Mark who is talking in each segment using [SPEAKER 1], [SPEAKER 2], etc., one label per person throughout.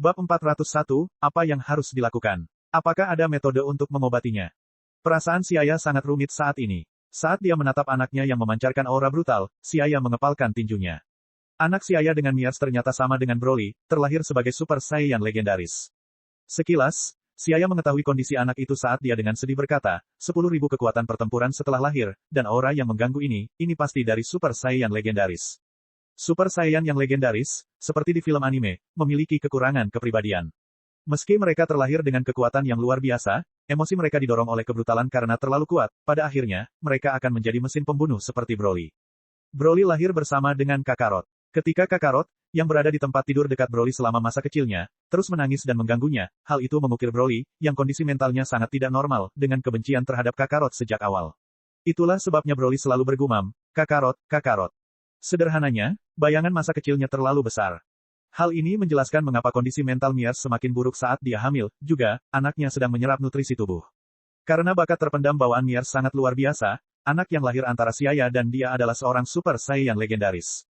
[SPEAKER 1] Bab 401, apa yang harus dilakukan? Apakah ada metode untuk mengobatinya? Perasaan Xiaya sangat rumit saat ini. Saat dia menatap anaknya yang memancarkan aura brutal, Xiaya mengepalkan tinjunya. Anak Xiaya dengan Miers ternyata sama dengan Broly, terlahir sebagai Super Saiyan legendaris. Sekilas, Xiaya mengetahui kondisi anak itu saat dia dengan sedih berkata, 10.000 kekuatan pertempuran setelah lahir, dan aura yang mengganggu ini pasti dari Super Saiyan legendaris. Super Saiyan yang legendaris, seperti di film anime, memiliki kekurangan kepribadian. Meski mereka terlahir dengan kekuatan yang luar biasa, emosi mereka didorong oleh kebrutalan karena terlalu kuat, pada akhirnya, mereka akan menjadi mesin pembunuh seperti Broly. Broly lahir bersama dengan Kakarot. Ketika Kakarot, yang berada di tempat tidur dekat Broly selama masa kecilnya, terus menangis dan mengganggunya, hal itu mengukir Broly, yang kondisi mentalnya sangat tidak normal, dengan kebencian terhadap Kakarot sejak awal. Itulah sebabnya Broly selalu bergumam, Kakarot, Kakarot. Sederhananya, bayangan masa kecilnya terlalu besar. Hal ini menjelaskan mengapa kondisi mental Miers semakin buruk saat dia hamil, juga, anaknya sedang menyerap nutrisi tubuh. Karena bakat terpendam bawaan Miers sangat luar biasa, anak yang lahir antara Xiaya dan dia adalah seorang Super Saiyan legendaris.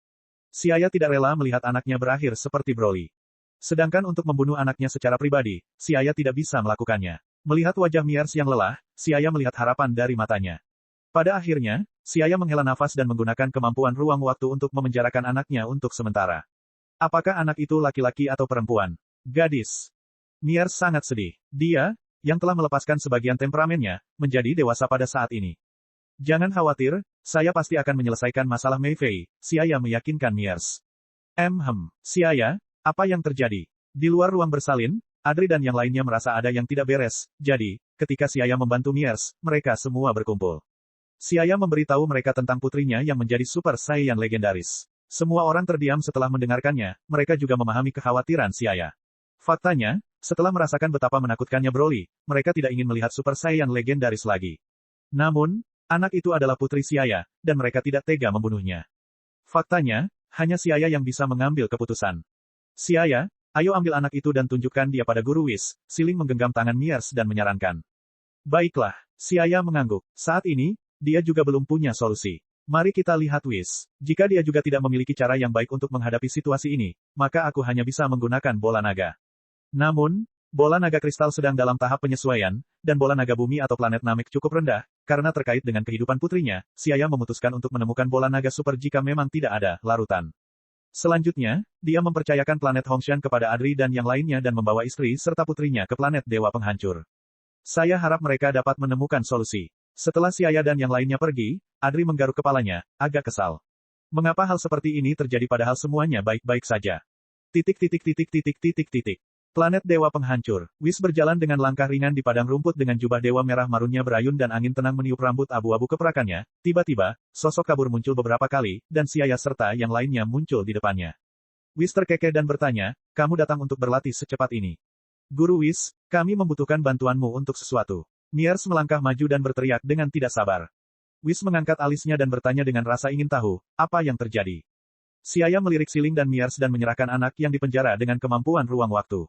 [SPEAKER 1] Xiaya tidak rela melihat anaknya berakhir seperti Broly. Sedangkan untuk membunuh anaknya secara pribadi, Xiaya tidak bisa melakukannya. Melihat wajah Miers yang lelah, Xiaya melihat harapan dari matanya. Pada akhirnya, Xiaya menghela nafas dan menggunakan kemampuan ruang waktu untuk memenjarakan anaknya untuk sementara. Apakah anak itu laki-laki atau perempuan? Gadis. Miers sangat sedih. Dia, yang telah melepaskan sebagian temperamennya, menjadi dewasa pada saat ini. Jangan khawatir, saya pasti akan menyelesaikan masalah Mei Fei, Xiaya meyakinkan Miers. Xiaya, apa yang terjadi? Di luar ruang bersalin, Adri dan yang lainnya merasa ada yang tidak beres, jadi, ketika Xiaya membantu Miers, mereka semua berkumpul. Xiaya memberitahu mereka tentang putrinya yang menjadi Super Saiyan legendaris. Semua orang terdiam setelah mendengarkannya, mereka juga memahami kekhawatiran Xiaya. Faktanya, setelah merasakan betapa menakutkannya Broly, mereka tidak ingin melihat Super Saiyan legendaris lagi. Namun, anak itu adalah putri Xiaya, dan mereka tidak tega membunuhnya. Faktanya, hanya Xiaya yang bisa mengambil keputusan. Xiaya, ayo ambil anak itu dan tunjukkan dia pada Guru Whis, Siling menggenggam tangan Miers dan menyarankan. Baiklah, Xiaya mengangguk. Saat ini, dia juga belum punya solusi. Mari kita lihat Whis. Jika dia juga tidak memiliki cara yang baik untuk menghadapi situasi ini, maka aku hanya bisa menggunakan bola naga. Namun, bola naga kristal sedang dalam tahap penyesuaian, dan bola naga bumi atau planet Namek cukup rendah, karena terkait dengan kehidupan putrinya, Xiaya memutuskan untuk menemukan bola naga super jika memang tidak ada larutan. Selanjutnya, dia mempercayakan planet Hongshan kepada Adri dan yang lainnya dan membawa istri serta putrinya ke planet Dewa Penghancur. Saya harap mereka dapat menemukan solusi. Setelah Xiaya dan yang lainnya pergi, Adri menggaruk kepalanya, agak kesal. Mengapa hal seperti ini terjadi padahal semuanya baik-baik saja? Planet Dewa Penghancur. Whis berjalan dengan langkah ringan di padang rumput dengan jubah dewa merah marunnya berayun dan angin tenang meniup rambut abu-abu keperakannya. Tiba-tiba, sosok kabur muncul beberapa kali, dan Xiaya serta yang lainnya muncul di depannya. Whis terkekeh dan bertanya, kamu datang untuk berlatih secepat ini. Guru Whis, kami membutuhkan bantuanmu untuk sesuatu. Miers melangkah maju dan berteriak dengan tidak sabar. Whis mengangkat alisnya dan bertanya dengan rasa ingin tahu, apa yang terjadi. Xiaya melirik Siling dan Miers dan menyerahkan anak yang dipenjara dengan kemampuan ruang waktu.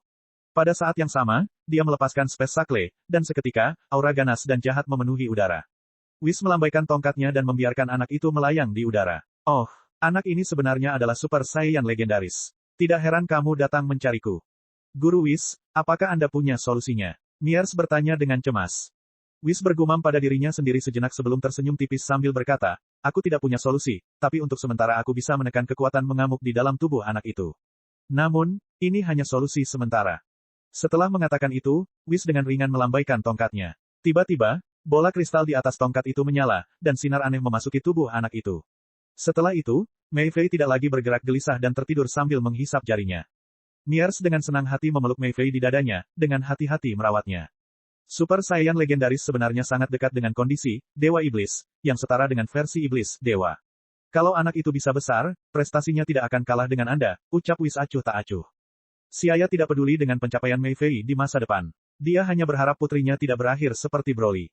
[SPEAKER 1] Pada saat yang sama, dia melepaskan Space Sakle, dan seketika, aura ganas dan jahat memenuhi udara. Whis melambaikan tongkatnya dan membiarkan anak itu melayang di udara. Oh, anak ini sebenarnya adalah Super Saiyan legendaris. Tidak heran kamu datang mencariku. Guru Whis, apakah Anda punya solusinya? Miers bertanya dengan cemas. Whis bergumam pada dirinya sendiri sejenak sebelum tersenyum tipis sambil berkata, aku tidak punya solusi, tapi untuk sementara aku bisa menekan kekuatan mengamuk di dalam tubuh anak itu. Namun, ini hanya solusi sementara. Setelah mengatakan itu, Whis dengan ringan melambaikan tongkatnya. Tiba-tiba, bola kristal di atas tongkat itu menyala, dan sinar aneh memasuki tubuh anak itu. Setelah itu, Mei Fei tidak lagi bergerak gelisah dan tertidur sambil menghisap jarinya. Miers dengan senang hati memeluk Mei Fei di dadanya, dengan hati-hati merawatnya. Super Saiyan legendaris sebenarnya sangat dekat dengan kondisi Dewa Iblis, yang setara dengan versi Iblis, Dewa. Kalau anak itu bisa besar, prestasinya tidak akan kalah dengan Anda, ucap Whis acuh tak acuh. Xiaya tidak peduli dengan pencapaian Mei Fei di masa depan. Dia hanya berharap putrinya tidak berakhir seperti Broly.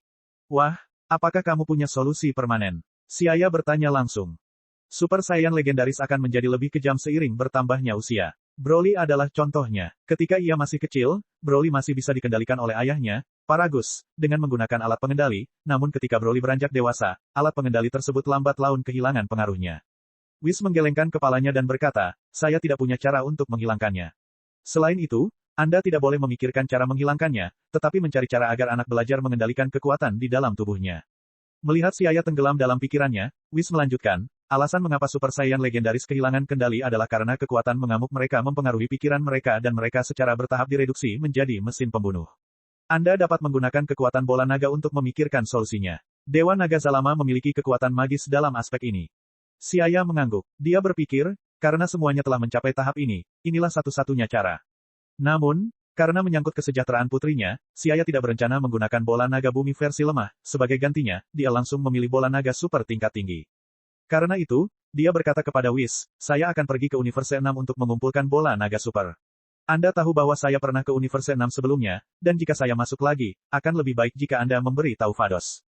[SPEAKER 1] Wah, apakah kamu punya solusi permanen? Xiaya bertanya langsung. Super Saiyan legendaris akan menjadi lebih kejam seiring bertambahnya usia. Broly adalah contohnya. Ketika ia masih kecil, Broly masih bisa dikendalikan oleh ayahnya, Paragus, dengan menggunakan alat pengendali, namun ketika Broly beranjak dewasa, alat pengendali tersebut lambat laun kehilangan pengaruhnya. Whis menggelengkan kepalanya dan berkata, saya tidak punya cara untuk menghilangkannya. Selain itu, Anda tidak boleh memikirkan cara menghilangkannya, tetapi mencari cara agar anak belajar mengendalikan kekuatan di dalam tubuhnya. Melihat si ayah tenggelam dalam pikirannya, Whis melanjutkan, alasan mengapa Super Saiyan legendaris kehilangan kendali adalah karena kekuatan mengamuk mereka mempengaruhi pikiran mereka dan mereka secara bertahap direduksi menjadi mesin pembunuh. Anda dapat menggunakan kekuatan bola naga untuk memikirkan solusinya. Dewa Naga Zalama memiliki kekuatan magis dalam aspek ini. Si ayah mengangguk. Dia berpikir, karena semuanya telah mencapai tahap ini, inilah satu-satunya cara. Namun, karena menyangkut kesejahteraan putrinya, si ayah tidak berencana menggunakan bola naga bumi versi lemah. Sebagai gantinya, dia langsung memilih bola naga super tingkat tinggi. Karena itu, dia berkata kepada Whis, saya akan pergi ke Universe 6 untuk mengumpulkan bola naga super. Anda tahu bahwa saya pernah ke Universe 6 sebelumnya, dan jika saya masuk lagi, akan lebih baik jika Anda memberi tahu Vados.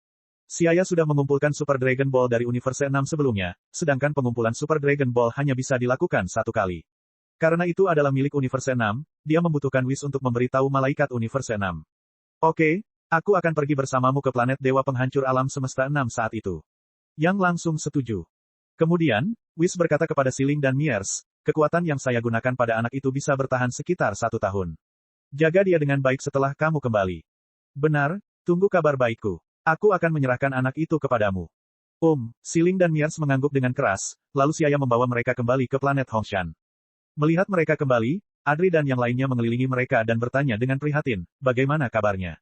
[SPEAKER 1] Si ayah sudah mengumpulkan Super Dragon Ball dari Universe 6 sebelumnya, sedangkan pengumpulan Super Dragon Ball hanya bisa dilakukan satu kali. Karena itu adalah milik Universe 6, dia membutuhkan Whis untuk memberi tahu malaikat Universe 6. Oke, aku akan pergi bersamamu ke planet Dewa Penghancur Alam Semesta 6 saat itu. Yang langsung setuju. Kemudian, Whis berkata kepada Siling dan Miers, kekuatan yang saya gunakan pada anak itu bisa bertahan sekitar 1 tahun. Jaga dia dengan baik setelah kamu kembali. Benar, tunggu kabar baikku. Aku akan menyerahkan anak itu kepadamu. Siling dan Miers mengangguk dengan keras, lalu si ayah membawa mereka kembali ke planet Hongshan. Melihat mereka kembali, Adri dan yang lainnya mengelilingi mereka dan bertanya dengan prihatin, bagaimana kabarnya?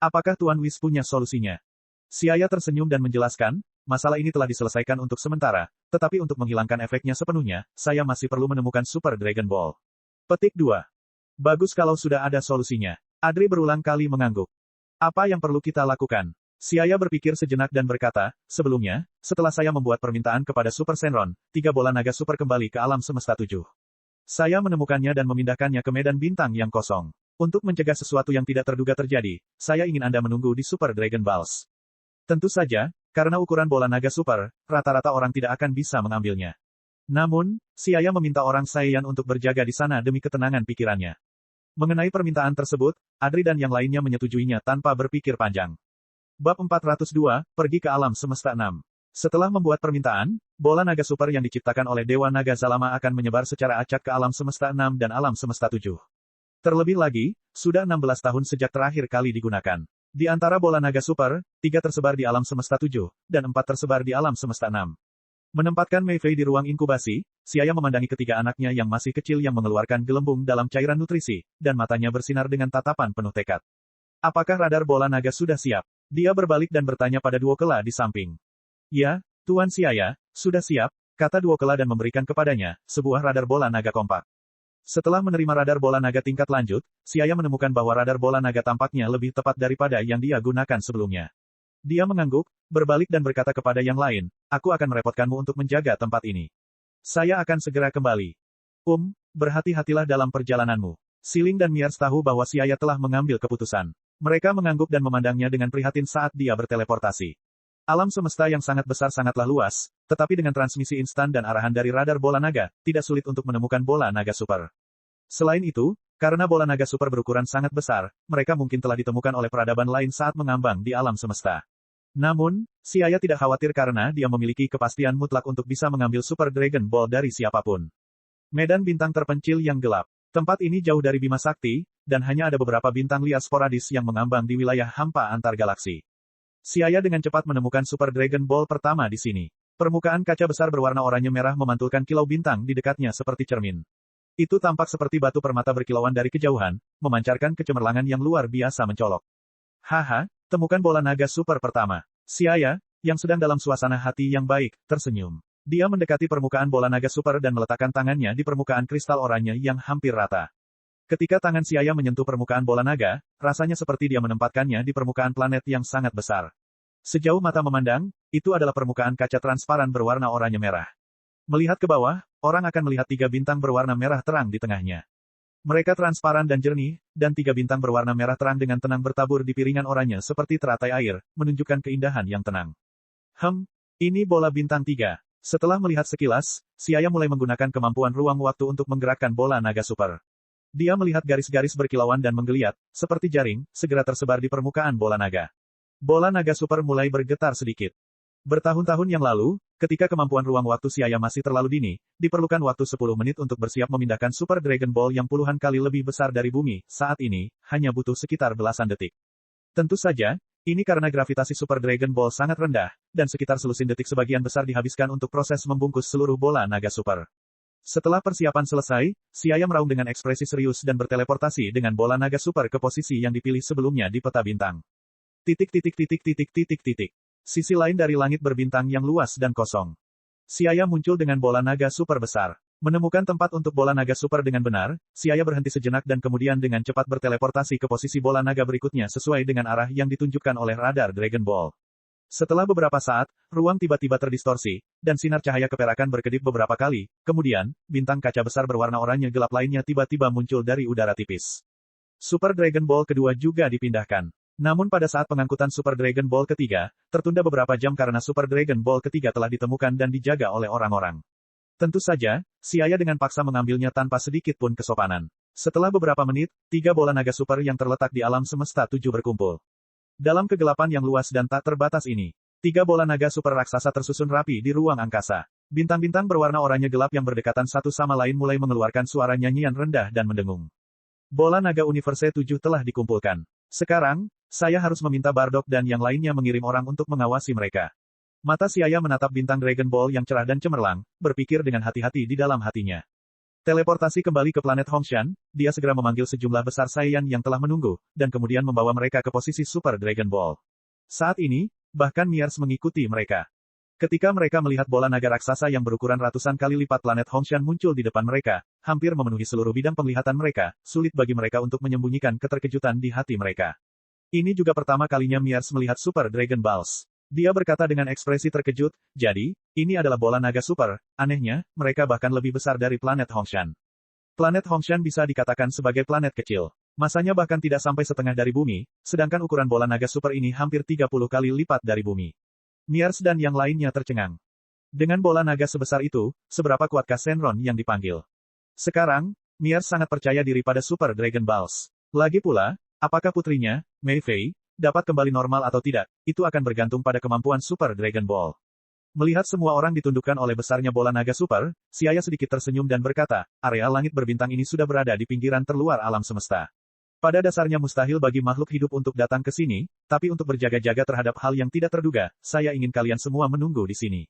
[SPEAKER 1] Apakah Tuan Whis punya solusinya? Si ayah tersenyum dan menjelaskan, masalah ini telah diselesaikan untuk sementara, tetapi untuk menghilangkan efeknya sepenuhnya, saya masih perlu menemukan Super Dragon Ball. Petik 2. Bagus kalau sudah ada solusinya. Adri berulang kali mengangguk. Apa yang perlu kita lakukan? Si ayah berpikir sejenak dan berkata, sebelumnya, setelah saya membuat permintaan kepada Super Shenron, 3 bola naga super kembali ke alam semesta 7. Saya menemukannya dan memindahkannya ke medan bintang yang kosong. Untuk mencegah sesuatu yang tidak terduga terjadi, saya ingin Anda menunggu di Super Dragon Balls. Tentu saja, karena ukuran bola naga super, rata-rata orang tidak akan bisa mengambilnya. Namun, si ayah meminta orang Saiyan untuk berjaga di sana demi ketenangan pikirannya. Mengenai permintaan tersebut, Adri dan yang lainnya menyetujuinya tanpa berpikir panjang. Bab 402, pergi ke alam semesta 6. Setelah membuat permintaan, bola naga super yang diciptakan oleh Dewa Naga Zalama akan menyebar secara acak ke alam semesta 6 dan alam semesta 7. Terlebih lagi, sudah 16 tahun sejak terakhir kali digunakan. Di antara bola naga super, 3 tersebar di alam semesta 7, dan 4 tersebar di alam semesta 6. Menempatkan Mei Fei di ruang inkubasi, si ayah memandangi ketiga anaknya yang masih kecil yang mengeluarkan gelembung dalam cairan nutrisi, dan matanya bersinar dengan tatapan penuh tekad. Apakah radar bola naga sudah siap? Dia berbalik dan bertanya pada Duokela di samping. Ya, Tuan si ayah, sudah siap, kata Duokela dan memberikan kepadanya, sebuah radar bola naga kompak. Setelah menerima radar bola naga tingkat lanjut, si ayah menemukan bahwa radar bola naga tampaknya lebih tepat daripada yang dia gunakan sebelumnya. Dia mengangguk, berbalik dan berkata kepada yang lain, aku akan merepotkanmu untuk menjaga tempat ini. Saya akan segera kembali. Berhati-hatilah dalam perjalananmu. Siling dan Miers tahu bahwa si ayah telah mengambil keputusan. Mereka mengangguk dan memandangnya dengan prihatin saat dia berteleportasi. Alam semesta yang sangat besar sangatlah luas, tetapi dengan transmisi instan dan arahan dari radar bola naga, tidak sulit untuk menemukan bola naga super. Selain itu, karena bola naga super berukuran sangat besar, mereka mungkin telah ditemukan oleh peradaban lain saat mengambang di alam semesta. Namun, si ayah tidak khawatir karena dia memiliki kepastian mutlak untuk bisa mengambil Super Dragon Ball dari siapapun. Medan bintang terpencil yang gelap. Tempat ini jauh dari Bima Sakti, dan hanya ada beberapa bintang liar sporadis yang mengambang di wilayah hampa antar galaksi. Si ayah dengan cepat menemukan Super Dragon Ball pertama di sini. Permukaan kaca besar berwarna oranye merah memantulkan kilau bintang di dekatnya seperti cermin. Itu tampak seperti batu permata berkilauan dari kejauhan, memancarkan kecemerlangan yang luar biasa mencolok. Haha, temukan bola naga super pertama. Si ayah, yang sedang dalam suasana hati yang baik, tersenyum. Dia mendekati permukaan bola naga super dan meletakkan tangannya di permukaan kristal oranye yang hampir rata. Ketika tangan si ayah menyentuh permukaan bola naga, rasanya seperti dia menempatkannya di permukaan planet yang sangat besar. Sejauh mata memandang, itu adalah permukaan kaca transparan berwarna oranye merah. Melihat ke bawah, orang akan melihat 3 bintang berwarna merah terang di tengahnya. Mereka transparan dan jernih, dan 3 bintang berwarna merah terang dengan tenang bertabur di piringan oranye seperti teratai air, menunjukkan keindahan yang tenang. Ini bola bintang 3. Setelah melihat sekilas, si ayah mulai menggunakan kemampuan ruang waktu untuk menggerakkan bola naga super. Dia melihat garis-garis berkilauan dan menggeliat, seperti jaring, segera tersebar di permukaan bola naga. Bola naga super mulai bergetar sedikit. Bertahun-tahun yang lalu, ketika kemampuan ruang waktu Siaya masih terlalu dini, diperlukan waktu 10 menit untuk bersiap memindahkan Super Dragon Ball yang puluhan kali lebih besar dari bumi. Saat ini, hanya butuh sekitar belasan detik. Tentu saja, ini karena gravitasi Super Dragon Ball sangat rendah, dan sekitar selusin detik sebagian besar dihabiskan untuk proses membungkus seluruh bola naga super. Setelah persiapan selesai, Siaya meraung dengan ekspresi serius dan berteleportasi dengan bola naga super ke posisi yang dipilih sebelumnya di peta bintang. Titik titik titik titik titik titik. Sisi lain dari langit berbintang yang luas dan kosong. Siaya muncul dengan bola naga super besar. Menemukan tempat untuk bola naga super dengan benar, Siaya berhenti sejenak dan kemudian dengan cepat berteleportasi ke posisi bola naga berikutnya sesuai dengan arah yang ditunjukkan oleh radar Dragon Ball. Setelah beberapa saat, ruang tiba-tiba terdistorsi, dan sinar cahaya keperakan berkedip beberapa kali, kemudian, bintang kaca besar berwarna oranye gelap lainnya tiba-tiba muncul dari udara tipis. Super Dragon Ball kedua juga dipindahkan. Namun pada saat pengangkutan Super Dragon Ball ketiga, tertunda beberapa jam karena Super Dragon Ball ketiga telah ditemukan dan dijaga oleh orang-orang. Tentu saja, Siaya dengan paksa mengambilnya tanpa sedikit pun kesopanan. Setelah beberapa menit, 3 bola naga super yang terletak di alam semesta 7 berkumpul. Dalam kegelapan yang luas dan tak terbatas ini, 3 bola naga super raksasa tersusun rapi di ruang angkasa. Bintang-bintang berwarna oranye gelap yang berdekatan satu sama lain mulai mengeluarkan suara nyanyian rendah dan mendengung. Bola naga Universe 7 telah dikumpulkan. Sekarang, saya harus meminta Bardock dan yang lainnya mengirim orang untuk mengawasi mereka. Mata Siaya menatap bintang Dragon Ball yang cerah dan cemerlang, berpikir dengan hati-hati di dalam hatinya. Teleportasi kembali ke planet Hongshan, dia segera memanggil sejumlah besar Saiyan yang telah menunggu, dan kemudian membawa mereka ke posisi Super Dragon Ball. Saat ini, bahkan Miers mengikuti mereka. Ketika mereka melihat bola naga raksasa yang berukuran ratusan kali lipat planet Hongshan muncul di depan mereka, hampir memenuhi seluruh bidang penglihatan mereka, sulit bagi mereka untuk menyembunyikan keterkejutan di hati mereka. Ini juga pertama kalinya Miers melihat Super Dragon Balls. Dia berkata dengan ekspresi terkejut, jadi, ini adalah bola naga super, anehnya, mereka bahkan lebih besar dari planet Hongshan. Planet Hongshan bisa dikatakan sebagai planet kecil. Masanya bahkan tidak sampai setengah dari bumi, sedangkan ukuran bola naga super ini hampir 30 kali lipat dari bumi. Miers dan yang lainnya tercengang. Dengan bola naga sebesar itu, seberapa kuatkah Shenron yang dipanggil? Sekarang, Miers sangat percaya diri pada Super Dragon Balls. Lagi pula, apakah putrinya, Mei Fei, dapat kembali normal atau tidak, itu akan bergantung pada kemampuan Super Dragon Ball. Melihat semua orang ditundukkan oleh besarnya bola naga super, Siaya sedikit tersenyum dan berkata, area langit berbintang ini sudah berada di pinggiran terluar alam semesta. Pada dasarnya mustahil bagi makhluk hidup untuk datang ke sini, tapi untuk berjaga-jaga terhadap hal yang tidak terduga, saya ingin kalian semua menunggu di sini.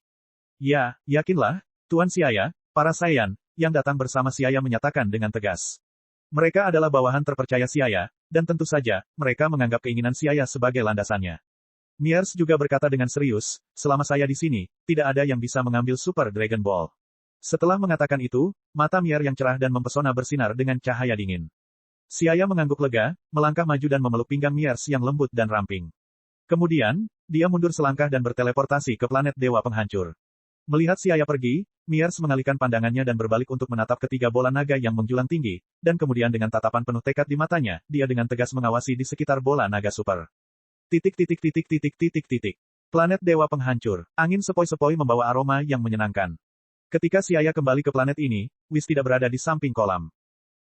[SPEAKER 1] Ya, yakinlah, Tuan Siaya, para Saiyan, yang datang bersama Siaya menyatakan dengan tegas. Mereka adalah bawahan terpercaya Siaya, dan tentu saja, mereka menganggap keinginan Siaya sebagai landasannya. Miers juga berkata dengan serius, selama saya di sini, tidak ada yang bisa mengambil Super Dragon Ball. Setelah mengatakan itu, mata Mier yang cerah dan mempesona bersinar dengan cahaya dingin. Siaya mengangguk lega, melangkah maju dan memeluk pinggang Miers yang lembut dan ramping. Kemudian, dia mundur selangkah dan berteleportasi ke planet Dewa Penghancur. Melihat Siaya pergi, Miers mengalihkan pandangannya dan berbalik untuk menatap ketiga bola naga yang menjulang tinggi, dan kemudian dengan tatapan penuh tekad di matanya, dia dengan tegas mengawasi di sekitar bola naga super. Titik titik titik titik titik titik. Planet Dewa Penghancur. Angin sepoi-sepoi membawa aroma yang menyenangkan. Ketika Siaya kembali ke planet ini, Whis tidak berada di samping kolam.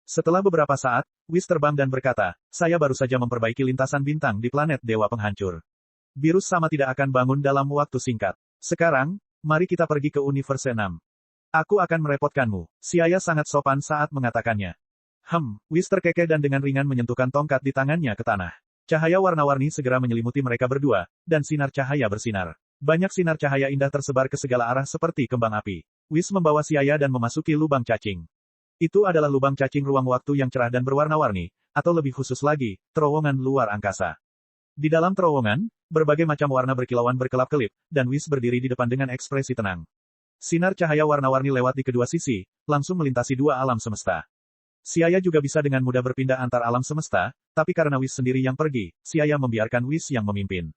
[SPEAKER 1] Setelah beberapa saat, Whis terbang dan berkata, saya baru saja memperbaiki lintasan bintang di planet Dewa Penghancur. Virus sama tidak akan bangun dalam waktu singkat. Sekarang, mari kita pergi ke Universe 6. Aku akan merepotkanmu. Siaya sangat sopan saat mengatakannya. Whis terkekeh dan dengan ringan menyentuhkan tongkat di tangannya ke tanah. Cahaya warna-warni segera menyelimuti mereka berdua, dan sinar cahaya bersinar. Banyak sinar cahaya indah tersebar ke segala arah seperti kembang api. Whis membawa Siaya dan memasuki lubang cacing. Itu adalah lubang cacing ruang waktu yang cerah dan berwarna-warni, atau lebih khusus lagi, terowongan luar angkasa. Di dalam terowongan, berbagai macam warna berkilauan berkelap-kelip, dan Whis berdiri di depan dengan ekspresi tenang. Sinar cahaya warna-warni lewat di kedua sisi, langsung melintasi dua alam semesta. Siaya juga bisa dengan mudah berpindah antar alam semesta, tapi karena Whis sendiri yang pergi, Siaya membiarkan Whis yang memimpin.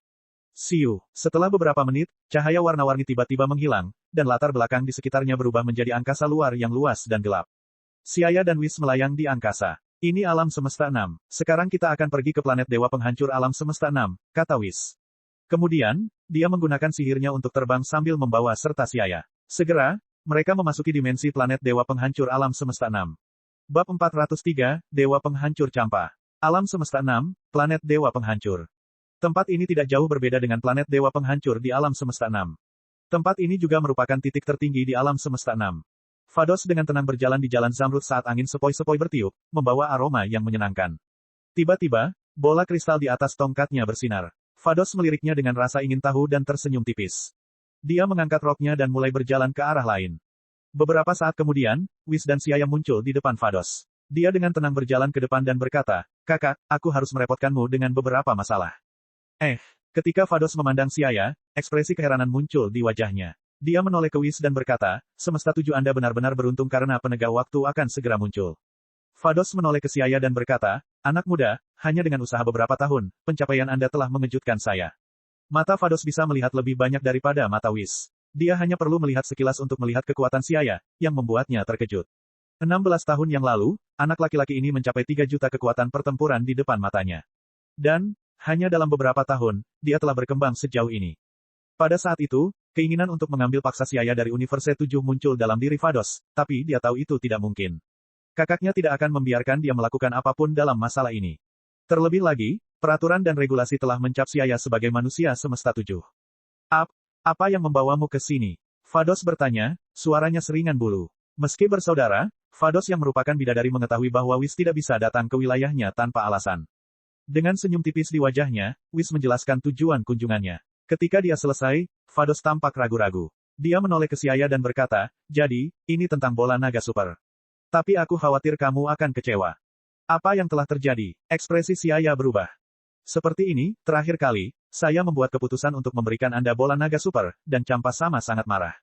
[SPEAKER 1] Siu. Setelah beberapa menit, cahaya warna-warni tiba-tiba menghilang, dan latar belakang di sekitarnya berubah menjadi angkasa luar yang luas dan gelap. Siaya dan Whis melayang di angkasa. Ini alam semesta 6. Sekarang kita akan pergi ke planet Dewa Penghancur alam semesta 6, kata Whis. Kemudian, dia menggunakan sihirnya untuk terbang sambil membawa serta Siaya. Segera, mereka memasuki dimensi planet Dewa Penghancur alam semesta 6. Bab 403, Dewa Penghancur Campa. Alam semesta 6, planet Dewa Penghancur. Tempat ini tidak jauh berbeda dengan planet Dewa Penghancur di alam semesta 6. Tempat ini juga merupakan titik tertinggi di alam semesta 6. Vados dengan tenang berjalan di jalan zamrud saat angin sepoi-sepoi bertiup, membawa aroma yang menyenangkan. Tiba-tiba, bola kristal di atas tongkatnya bersinar. Vados meliriknya dengan rasa ingin tahu dan tersenyum tipis. Dia mengangkat roknya dan mulai berjalan ke arah lain. Beberapa saat kemudian, Whis dan Siaya muncul di depan Vados. Dia dengan tenang berjalan ke depan dan berkata, "Kakak, aku harus merepotkanmu dengan beberapa masalah." Ketika Vados memandang Siaya, ekspresi keheranan muncul di wajahnya. Dia menoleh ke Whis dan berkata, "Semesta 7 Anda benar-benar beruntung karena penegak waktu akan segera muncul." Vados menoleh ke Siaya dan berkata, "Anak muda, hanya dengan usaha beberapa tahun, pencapaian Anda telah mengejutkan saya." Mata Vados bisa melihat lebih banyak daripada mata Whis. Dia hanya perlu melihat sekilas untuk melihat kekuatan Siaya, yang membuatnya terkejut. 16 tahun yang lalu, anak laki-laki ini mencapai 3 juta kekuatan pertempuran di depan matanya. Dan, hanya dalam beberapa tahun, dia telah berkembang sejauh ini. Pada saat itu, keinginan untuk mengambil paksa Siaya dari Universe 7 muncul dalam diri Vados, tapi dia tahu itu tidak mungkin. Kakaknya tidak akan membiarkan dia melakukan apapun dalam masalah ini. Terlebih lagi, peraturan dan regulasi telah mencap Siaya sebagai manusia semesta 7. Apa yang membawamu ke sini? Vados bertanya, suaranya seringan bulu. Meski bersaudara, Vados yang merupakan bidadari mengetahui bahwa Whis tidak bisa datang ke wilayahnya tanpa alasan. Dengan senyum tipis di wajahnya, Whis menjelaskan tujuan kunjungannya. Ketika dia selesai, Vados tampak ragu-ragu. Dia menoleh ke Siaya dan berkata, "Jadi, ini tentang bola naga super. Tapi aku khawatir kamu akan kecewa." Apa yang telah terjadi? Ekspresi Siaya berubah. "Seperti ini, terakhir kali, saya membuat keputusan untuk memberikan Anda bola naga super, dan Campa Sama sangat marah.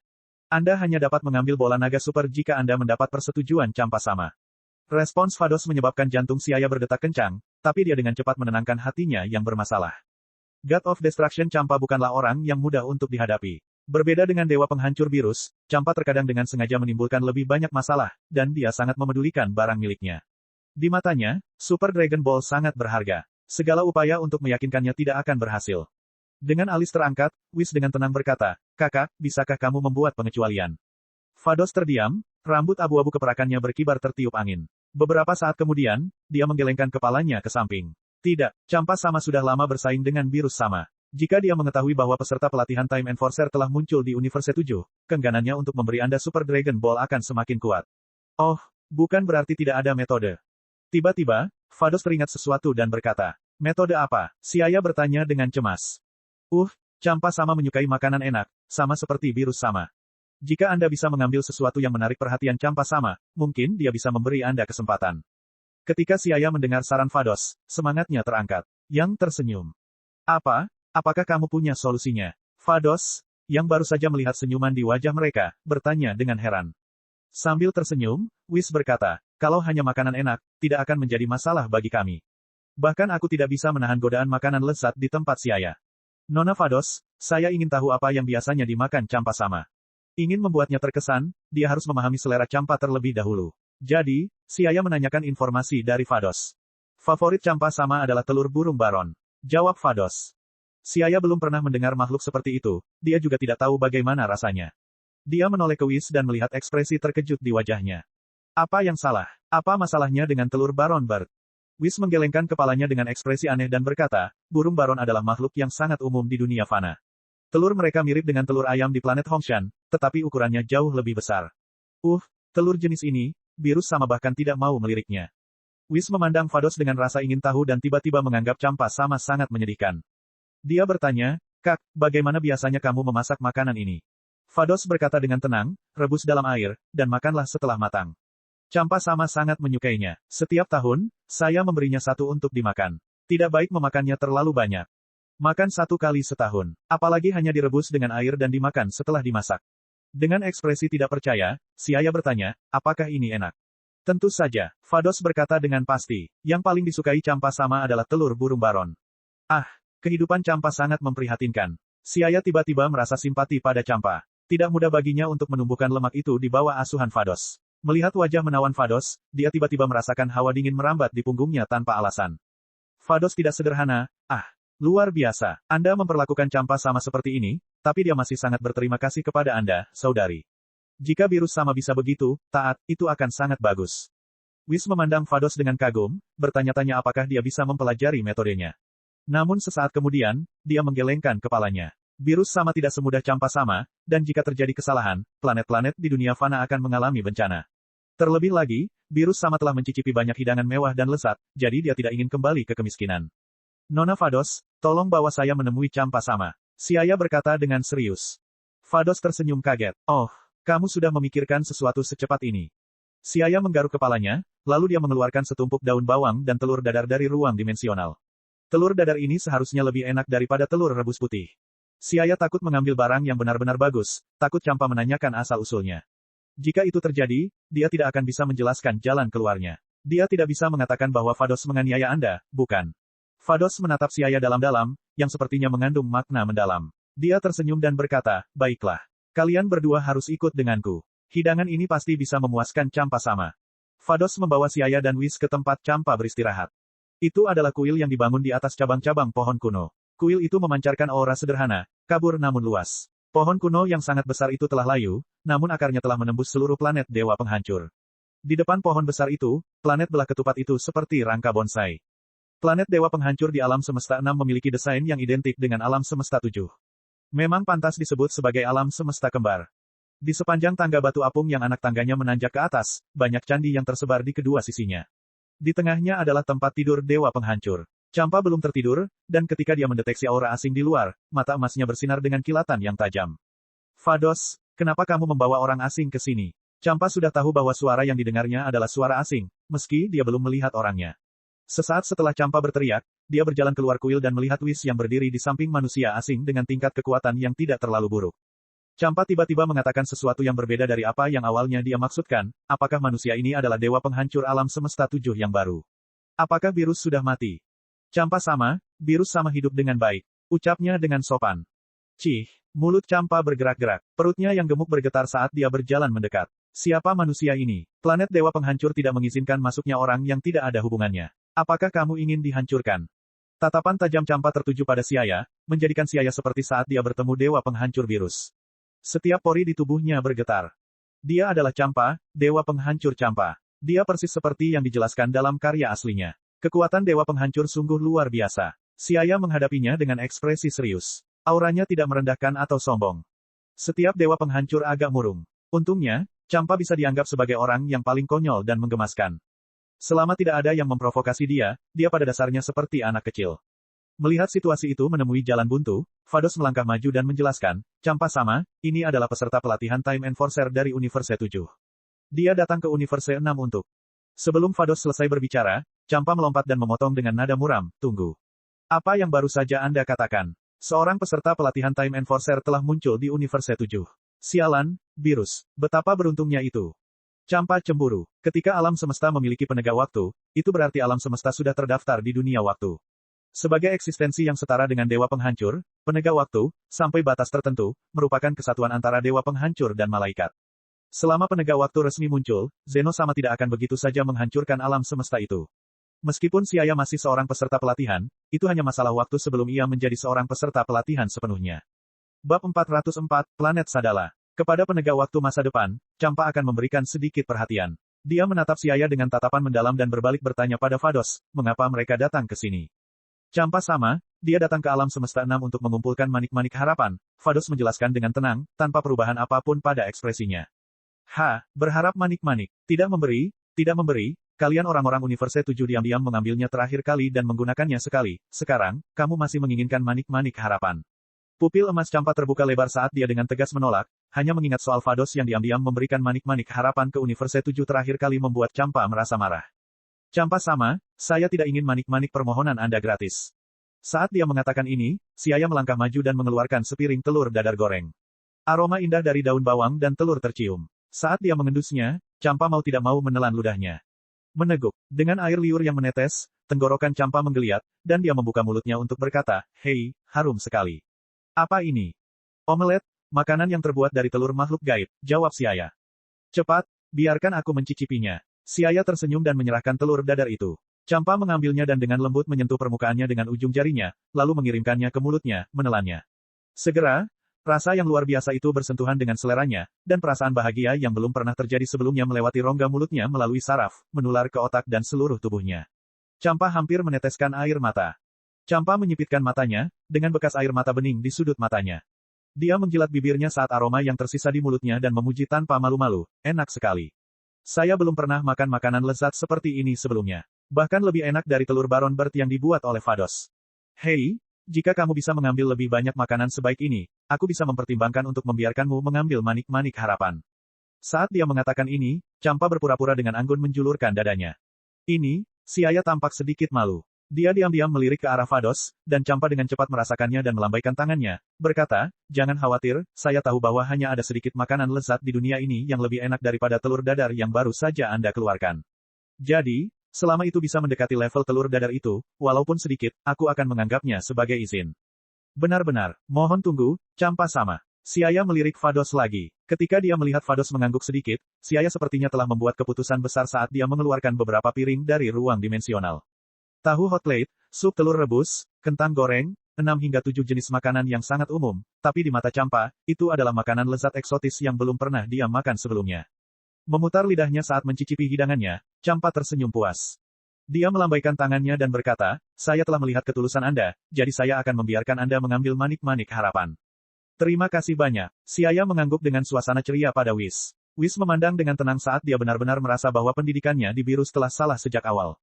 [SPEAKER 1] Anda hanya dapat mengambil bola naga super jika Anda mendapat persetujuan Campa Sama." Respons Vados menyebabkan jantung Siaya berdetak kencang, tapi dia dengan cepat menenangkan hatinya yang bermasalah. God of Destruction Campa bukanlah orang yang mudah untuk dihadapi. Berbeda dengan Dewa Penghancur Virus, Campa terkadang dengan sengaja menimbulkan lebih banyak masalah, dan dia sangat memedulikan barang miliknya. Di matanya, Super Dragon Ball sangat berharga. Segala upaya untuk meyakinkannya tidak akan berhasil. Dengan alis terangkat, Whis dengan tenang berkata, "Kakak, bisakah kamu membuat pengecualian?" Vados terdiam, rambut abu-abu keperakannya berkibar tertiup angin. Beberapa saat kemudian, dia menggelengkan kepalanya ke samping. Tidak, Campa Sama sudah lama bersaing dengan Virus Sama. Jika dia mengetahui bahwa peserta pelatihan Time Enforcer telah muncul di Universe 7, keengganannya untuk memberi Anda Super Dragon Ball akan semakin kuat. Oh, bukan berarti tidak ada metode. Tiba-tiba, Vados teringat sesuatu dan berkata, "Metode apa?" Siaya bertanya dengan cemas. Campa Sama menyukai makanan enak, sama seperti Virus Sama. Jika Anda bisa mengambil sesuatu yang menarik perhatian Campa Sama, mungkin dia bisa memberi Anda kesempatan. Ketika Siaya mendengar saran Vados, semangatnya terangkat. Yang tersenyum. Apakah kamu punya solusinya? Vados, yang baru saja melihat senyuman di wajah mereka, bertanya dengan heran. Sambil tersenyum, Whis berkata, "Kalau hanya makanan enak, tidak akan menjadi masalah bagi kami. Bahkan aku tidak bisa menahan godaan makanan lezat di tempat Siaya. Nona Vados, saya ingin tahu apa yang biasanya dimakan Campa Sama." Ingin membuatnya terkesan, dia harus memahami selera Campa terlebih dahulu. Jadi, Siaya menanyakan informasi dari Vados. "Favorit Campa Sama adalah telur burung baron," jawab Vados. Siaya belum pernah mendengar makhluk seperti itu, dia juga tidak tahu bagaimana rasanya. Dia menoleh ke Whis dan melihat ekspresi terkejut di wajahnya. Apa yang salah? Apa masalahnya dengan telur Baron Bird? Whis menggelengkan kepalanya dengan ekspresi aneh dan berkata, burung baron adalah makhluk yang sangat umum di dunia fana. Telur mereka mirip dengan telur ayam di planet Hongshan, tetapi ukurannya jauh lebih besar. Telur jenis ini, Virus Sama bahkan tidak mau meliriknya. Whis memandang Vados dengan rasa ingin tahu dan tiba-tiba menganggap Campa Sama sangat menyedihkan. Dia bertanya, "Kak, bagaimana biasanya kamu memasak makanan ini?" Vados berkata dengan tenang, "Rebus dalam air, dan makanlah setelah matang." Campa Sama sangat menyukainya. Setiap tahun, saya memberinya satu untuk dimakan. Tidak baik memakannya terlalu banyak. Makan 1 kali setahun. Apalagi hanya direbus dengan air dan dimakan setelah dimasak. Dengan ekspresi tidak percaya, Siaya bertanya, "Apakah ini enak?" "Tentu saja," Vados berkata dengan pasti. Yang paling disukai Campa Sama adalah telur burung baron. Kehidupan Campa sangat memprihatinkan. Siaya tiba-tiba merasa simpati pada Campa. Tidak mudah baginya untuk menumbuhkan lemak itu di bawah asuhan Vados. Melihat wajah menawan Vados, dia tiba-tiba merasakan hawa dingin merambat di punggungnya tanpa alasan. Vados tidak sederhana. Luar biasa. Anda memperlakukan Campa Sama seperti ini, tapi dia masih sangat berterima kasih kepada Anda, saudari. Jika Virus Sama bisa begitu, taat, itu akan sangat bagus. Whis memandang Vados dengan kagum, bertanya-tanya apakah dia bisa mempelajari metodenya. Namun sesaat kemudian, dia menggelengkan kepalanya. Virus sama tidak semudah Campa Sama, dan jika terjadi kesalahan, planet-planet di dunia fana akan mengalami bencana. Terlebih lagi, virus sama telah mencicipi banyak hidangan mewah dan lezat, jadi dia tidak ingin kembali ke kemiskinan. Nona Vados, tolong bawa saya menemui Campa Sama. Si ayah berkata dengan serius. Vados tersenyum kaget. Oh, kamu sudah memikirkan sesuatu secepat ini. Si ayah menggaruk kepalanya, lalu dia mengeluarkan setumpuk daun bawang dan telur dadar dari ruang dimensional. Telur dadar ini seharusnya lebih enak daripada telur rebus putih. Si ayah takut mengambil barang yang benar-benar bagus, takut Campa menanyakan asal-usulnya. Jika itu terjadi, dia tidak akan bisa menjelaskan jalan keluarnya. Dia tidak bisa mengatakan bahwa Vados menganiaya Anda, bukan. Vados menatap si ayah dalam-dalam, yang sepertinya mengandung makna mendalam. Dia tersenyum dan berkata, baiklah. Kalian berdua harus ikut denganku. Hidangan ini pasti bisa memuaskan Campa Sama. Vados membawa si ayah dan Whis ke tempat Campa beristirahat. Itu adalah kuil yang dibangun di atas cabang-cabang pohon kuno. Kuil itu memancarkan aura sederhana, kabur namun luas. Pohon kuno yang sangat besar itu telah layu, namun akarnya telah menembus seluruh planet dewa penghancur. Di depan pohon besar itu, planet belah ketupat itu seperti rangka bonsai. Planet dewa penghancur di alam semesta 6 memiliki desain yang identik dengan alam semesta 7. Memang pantas disebut sebagai alam semesta kembar. Di sepanjang tangga batu apung yang anak tangganya menanjak ke atas, banyak candi yang tersebar di kedua sisinya. Di tengahnya adalah tempat tidur dewa penghancur. Campa belum tertidur, dan ketika dia mendeteksi aura asing di luar, mata emasnya bersinar dengan kilatan yang tajam. Vados, kenapa kamu membawa orang asing ke sini? Campa sudah tahu bahwa suara yang didengarnya adalah suara asing, meski dia belum melihat orangnya. Sesaat setelah Campa berteriak, dia berjalan keluar kuil dan melihat Whis yang berdiri di samping manusia asing dengan tingkat kekuatan yang tidak terlalu buruk. Campa tiba-tiba mengatakan sesuatu yang berbeda dari apa yang awalnya dia maksudkan, apakah manusia ini adalah dewa penghancur alam semesta 7 yang baru? Apakah virus sudah mati? Campa Sama, virus sama hidup dengan baik. Ucapnya dengan sopan. Cih, mulut Campa bergerak-gerak. Perutnya yang gemuk bergetar saat dia berjalan mendekat. Siapa manusia ini? Planet dewa penghancur tidak mengizinkan masuknya orang yang tidak ada hubungannya. Apakah kamu ingin dihancurkan? Tatapan tajam Campa tertuju pada si ayah, menjadikan si ayah seperti saat dia bertemu dewa penghancur virus. Setiap pori di tubuhnya bergetar. Dia adalah Campa, dewa penghancur Campa. Dia persis seperti yang dijelaskan dalam karya aslinya. Kekuatan dewa penghancur sungguh luar biasa. Si ayah menghadapinya dengan ekspresi serius. Auranya tidak merendahkan atau sombong. Setiap dewa penghancur agak murung. Untungnya, Campa bisa dianggap sebagai orang yang paling konyol dan menggemaskan. Selama tidak ada yang memprovokasi dia pada dasarnya seperti anak kecil. Melihat situasi itu menemui jalan buntu, Vados melangkah maju dan menjelaskan, Campa Sama, ini adalah peserta pelatihan Time Enforcer dari Universe 7. Dia datang ke Universe 6 untuk. Sebelum Vados selesai berbicara, Campa melompat dan memotong dengan nada muram, tunggu. Apa yang baru saja Anda katakan? Seorang peserta pelatihan Time Enforcer telah muncul di Universe 7. Sialan, virus. Betapa beruntungnya itu. Campa cemburu. Ketika alam semesta memiliki penegak waktu, itu berarti alam semesta sudah terdaftar di dunia waktu. Sebagai eksistensi yang setara dengan dewa penghancur, penegak waktu, sampai batas tertentu, merupakan kesatuan antara dewa penghancur dan malaikat. Selama penegak waktu resmi muncul, Zeno sama tidak akan begitu saja menghancurkan alam semesta itu. Meskipun si ayah masih seorang peserta pelatihan, itu hanya masalah waktu sebelum ia menjadi seorang peserta pelatihan sepenuhnya. Bab 404, Planet Sadala. Kepada penegak waktu masa depan, Campa akan memberikan sedikit perhatian. Dia menatap si ayah dengan tatapan mendalam dan berbalik bertanya pada Vados, mengapa mereka datang ke sini. Campa Sama, dia datang ke alam semesta 6 untuk mengumpulkan manik-manik harapan, Vados menjelaskan dengan tenang, tanpa perubahan apapun pada ekspresinya. Berharap manik-manik. Tidak memberi, kalian orang-orang Universe 7 diam-diam mengambilnya terakhir kali dan menggunakannya sekali, sekarang, kamu masih menginginkan manik-manik harapan. Pupil emas Campa terbuka lebar saat dia dengan tegas menolak, hanya mengingat soal Vados yang diam-diam memberikan manik-manik harapan ke Universe 7 terakhir kali membuat Campa merasa marah. Campa Sama, saya tidak ingin manik-manik permohonan Anda gratis. Saat dia mengatakan ini, si ayah melangkah maju dan mengeluarkan sepiring telur dadar goreng. Aroma indah dari daun bawang dan telur tercium. Saat dia mengendusnya, Campa mau tidak mau menelan ludahnya. Meneguk. Dengan air liur yang menetes, tenggorokan Campa menggeliat, dan dia membuka mulutnya untuk berkata, hei, harum sekali. Apa ini? Omelet, makanan yang terbuat dari telur makhluk gaib, jawab si ayah. Cepat, biarkan aku mencicipinya. Si ayah tersenyum dan menyerahkan telur dadar itu. Campa mengambilnya dan dengan lembut menyentuh permukaannya dengan ujung jarinya, lalu mengirimkannya ke mulutnya, menelannya. Segera, rasa yang luar biasa itu bersentuhan dengan seleranya, dan perasaan bahagia yang belum pernah terjadi sebelumnya melewati rongga mulutnya melalui saraf, menular ke otak dan seluruh tubuhnya. Campa hampir meneteskan air mata. Champa menyipitkan matanya, dengan bekas air mata bening di sudut matanya. Dia menjilat bibirnya saat aroma yang tersisa di mulutnya dan memuji tanpa malu-malu, enak sekali. Saya belum pernah makan makanan lezat seperti ini sebelumnya. Bahkan lebih enak dari telur Baron Bird yang dibuat oleh Vados. Hei, jika kamu bisa mengambil lebih banyak makanan sebaik ini, aku bisa mempertimbangkan untuk membiarkanmu mengambil manik-manik harapan. Saat dia mengatakan ini, Champa berpura-pura dengan anggun menjulurkan dadanya. Ini, si ayah tampak sedikit malu. Dia diam-diam melirik ke arah Vados, dan Champa dengan cepat merasakannya dan melambaikan tangannya, berkata, jangan khawatir, saya tahu bahwa hanya ada sedikit makanan lezat di dunia ini yang lebih enak daripada telur dadar yang baru saja Anda keluarkan. Jadi, selama itu bisa mendekati level telur dadar itu, walaupun sedikit, aku akan menganggapnya sebagai izin. Benar-benar, mohon tunggu, Champa sama. Si ayah melirik Vados lagi. Ketika dia melihat Vados mengangguk sedikit, si ayah sepertinya telah membuat keputusan besar saat dia mengeluarkan beberapa piring dari ruang dimensional. Tahu hot plate, sup telur rebus, kentang goreng, 6 hingga 7 jenis makanan yang sangat umum, tapi di mata Champa, itu adalah makanan lezat eksotis yang belum pernah dia makan sebelumnya. Memutar lidahnya saat mencicipi hidangannya, Champa tersenyum puas. Dia melambaikan tangannya dan berkata, saya telah melihat ketulusan Anda, jadi saya akan membiarkan Anda mengambil manik-manik harapan. Terima kasih banyak. Si ayah mengangguk dengan suasana ceria pada Whis. Whis memandang dengan tenang saat dia benar-benar merasa bahwa pendidikannya dibiru setelah salah sejak awal.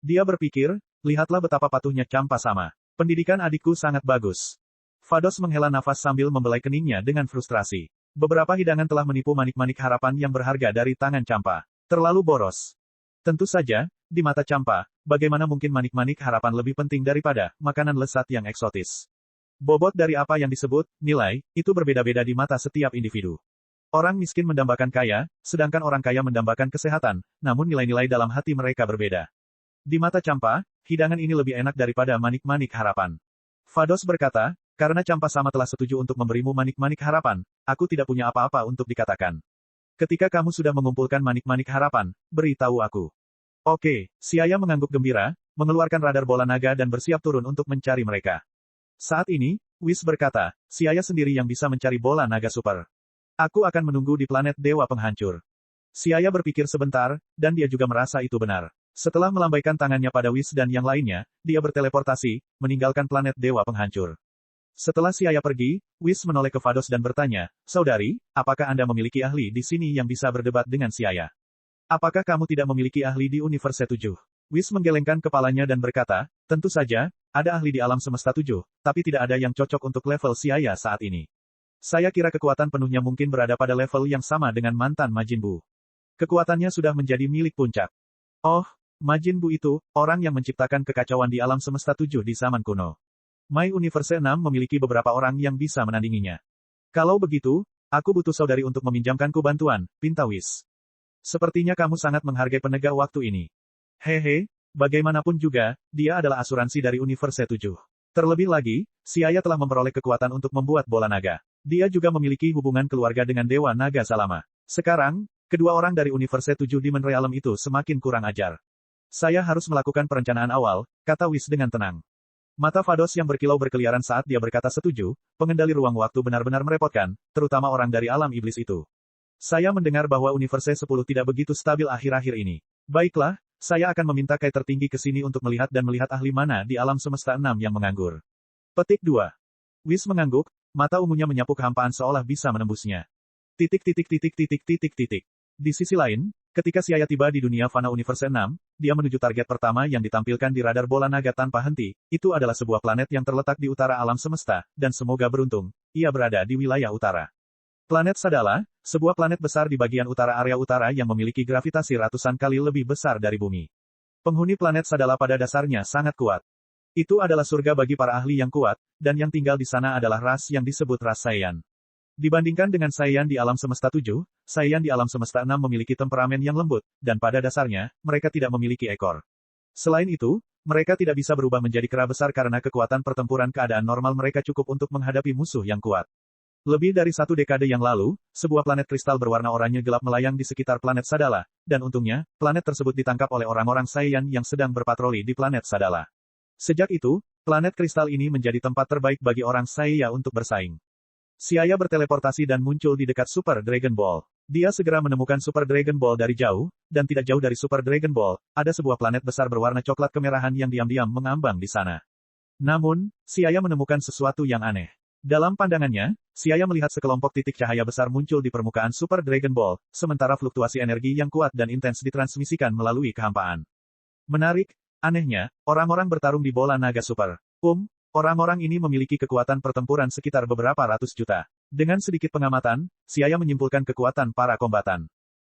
[SPEAKER 1] Dia berpikir, lihatlah betapa patuhnya Champa sama. Pendidikan adikku sangat bagus. Vados menghela nafas sambil membelai keningnya dengan frustrasi. Beberapa hidangan telah menipu manik-manik harapan yang berharga dari tangan Champa. Terlalu boros. Tentu saja, di mata Champa, bagaimana mungkin manik-manik harapan lebih penting daripada makanan lezat yang eksotis. Bobot dari apa yang disebut nilai, itu berbeda-beda di mata setiap individu. Orang miskin mendambakan kaya, sedangkan orang kaya mendambakan kesehatan, namun nilai-nilai dalam hati mereka berbeda. Di mata Champa, hidangan ini lebih enak daripada manik-manik harapan. Vados berkata, karena Champa sama telah setuju untuk memberimu manik-manik harapan, aku tidak punya apa-apa untuk dikatakan. Ketika kamu sudah mengumpulkan manik-manik harapan, beritahu aku. Oke, si ayah mengangguk gembira, mengeluarkan radar bola naga dan bersiap turun untuk mencari mereka. Saat ini, Whis berkata, si ayah sendiri yang bisa mencari bola naga super. Aku akan menunggu di planet Dewa Penghancur. Si ayah berpikir sebentar, dan dia juga merasa itu benar. Setelah melambaikan tangannya pada Whis dan yang lainnya, dia berteleportasi, meninggalkan planet Dewa Penghancur. Setelah si ayah pergi, Whis menoleh ke Vados dan bertanya, saudari, apakah Anda memiliki ahli di sini yang bisa berdebat dengan si ayah? Apakah kamu tidak memiliki ahli di Universe 7? Whis menggelengkan kepalanya dan berkata, tentu saja, ada ahli di alam semesta 7, tapi tidak ada yang cocok untuk level si ayah saat ini. Saya kira kekuatan penuhnya mungkin berada pada level yang sama dengan mantan Majin Buu. Kekuatannya sudah menjadi milik puncak. Oh, Majin Buu itu, orang yang menciptakan kekacauan di alam semesta 7 di zaman kuno. My Universe 6 memiliki beberapa orang yang bisa menandinginya. Kalau begitu, aku butuh saudari untuk meminjamkanku bantuan, pinta Whis. Sepertinya kamu sangat menghargai penegak waktu ini. Hehe, bagaimanapun juga, dia adalah asuransi dari Universe 7. Terlebih lagi, si ayah telah memperoleh kekuatan untuk membuat bola naga. Dia juga memiliki hubungan keluarga dengan Dewa Naga Salama. Sekarang, kedua orang dari Universe 7 Demon Realm itu semakin kurang ajar. Saya harus melakukan perencanaan awal, kata Whis dengan tenang. Mata Vados yang berkilau berkeliaran saat dia berkata setuju, pengendali ruang waktu benar-benar merepotkan, terutama orang dari alam iblis itu. Saya mendengar bahwa Universe 10 tidak begitu stabil akhir-akhir ini. Baiklah, saya akan meminta Kai tertinggi ke sini untuk melihat ahli mana di alam semesta 6 yang menganggur. Petik 2. Whis mengangguk, mata ungunya menyapu kehampaan seolah bisa menembusnya. Titik. Di sisi lain, ketika si ayah tiba di dunia Fana Universe 6, dia menuju target pertama yang ditampilkan di radar bola naga tanpa henti, itu adalah sebuah planet yang terletak di utara alam semesta, dan semoga beruntung, ia berada di wilayah utara. Planet Sadala, sebuah planet besar di bagian utara area utara yang memiliki gravitasi ratusan kali lebih besar dari bumi. Penghuni planet Sadala pada dasarnya sangat kuat. Itu adalah surga bagi para ahli yang kuat, dan yang tinggal di sana adalah ras yang disebut ras Saiyan. Dibandingkan dengan Saiyan di alam semesta 7, Saiyan di alam semesta 6 memiliki temperamen yang lembut, dan pada dasarnya, mereka tidak memiliki ekor. Selain itu, mereka tidak bisa berubah menjadi kera besar karena kekuatan pertempuran keadaan normal mereka cukup untuk menghadapi musuh yang kuat. Lebih dari 1 dekade yang lalu, sebuah planet kristal berwarna oranye gelap melayang di sekitar planet Sadala, dan untungnya, planet tersebut ditangkap oleh orang-orang Saiyan yang sedang berpatroli di planet Sadala. Sejak itu, planet kristal ini menjadi tempat terbaik bagi orang Saiyan untuk bersaing. Si ayah berteleportasi dan muncul di dekat Super Dragon Ball. Dia segera menemukan Super Dragon Ball dari jauh, dan tidak jauh dari Super Dragon Ball, ada sebuah planet besar berwarna coklat kemerahan yang diam-diam mengambang di sana. Namun, Siaya menemukan sesuatu yang aneh. Dalam pandangannya, Siaya melihat sekelompok titik cahaya besar muncul di permukaan Super Dragon Ball, sementara fluktuasi energi yang kuat dan intens ditransmisikan melalui kehampaan. Menarik, anehnya, orang-orang bertarung di bola naga super. Orang-orang ini memiliki kekuatan pertempuran sekitar beberapa ratus juta. Dengan sedikit pengamatan, Siaya menyimpulkan kekuatan para kombatan.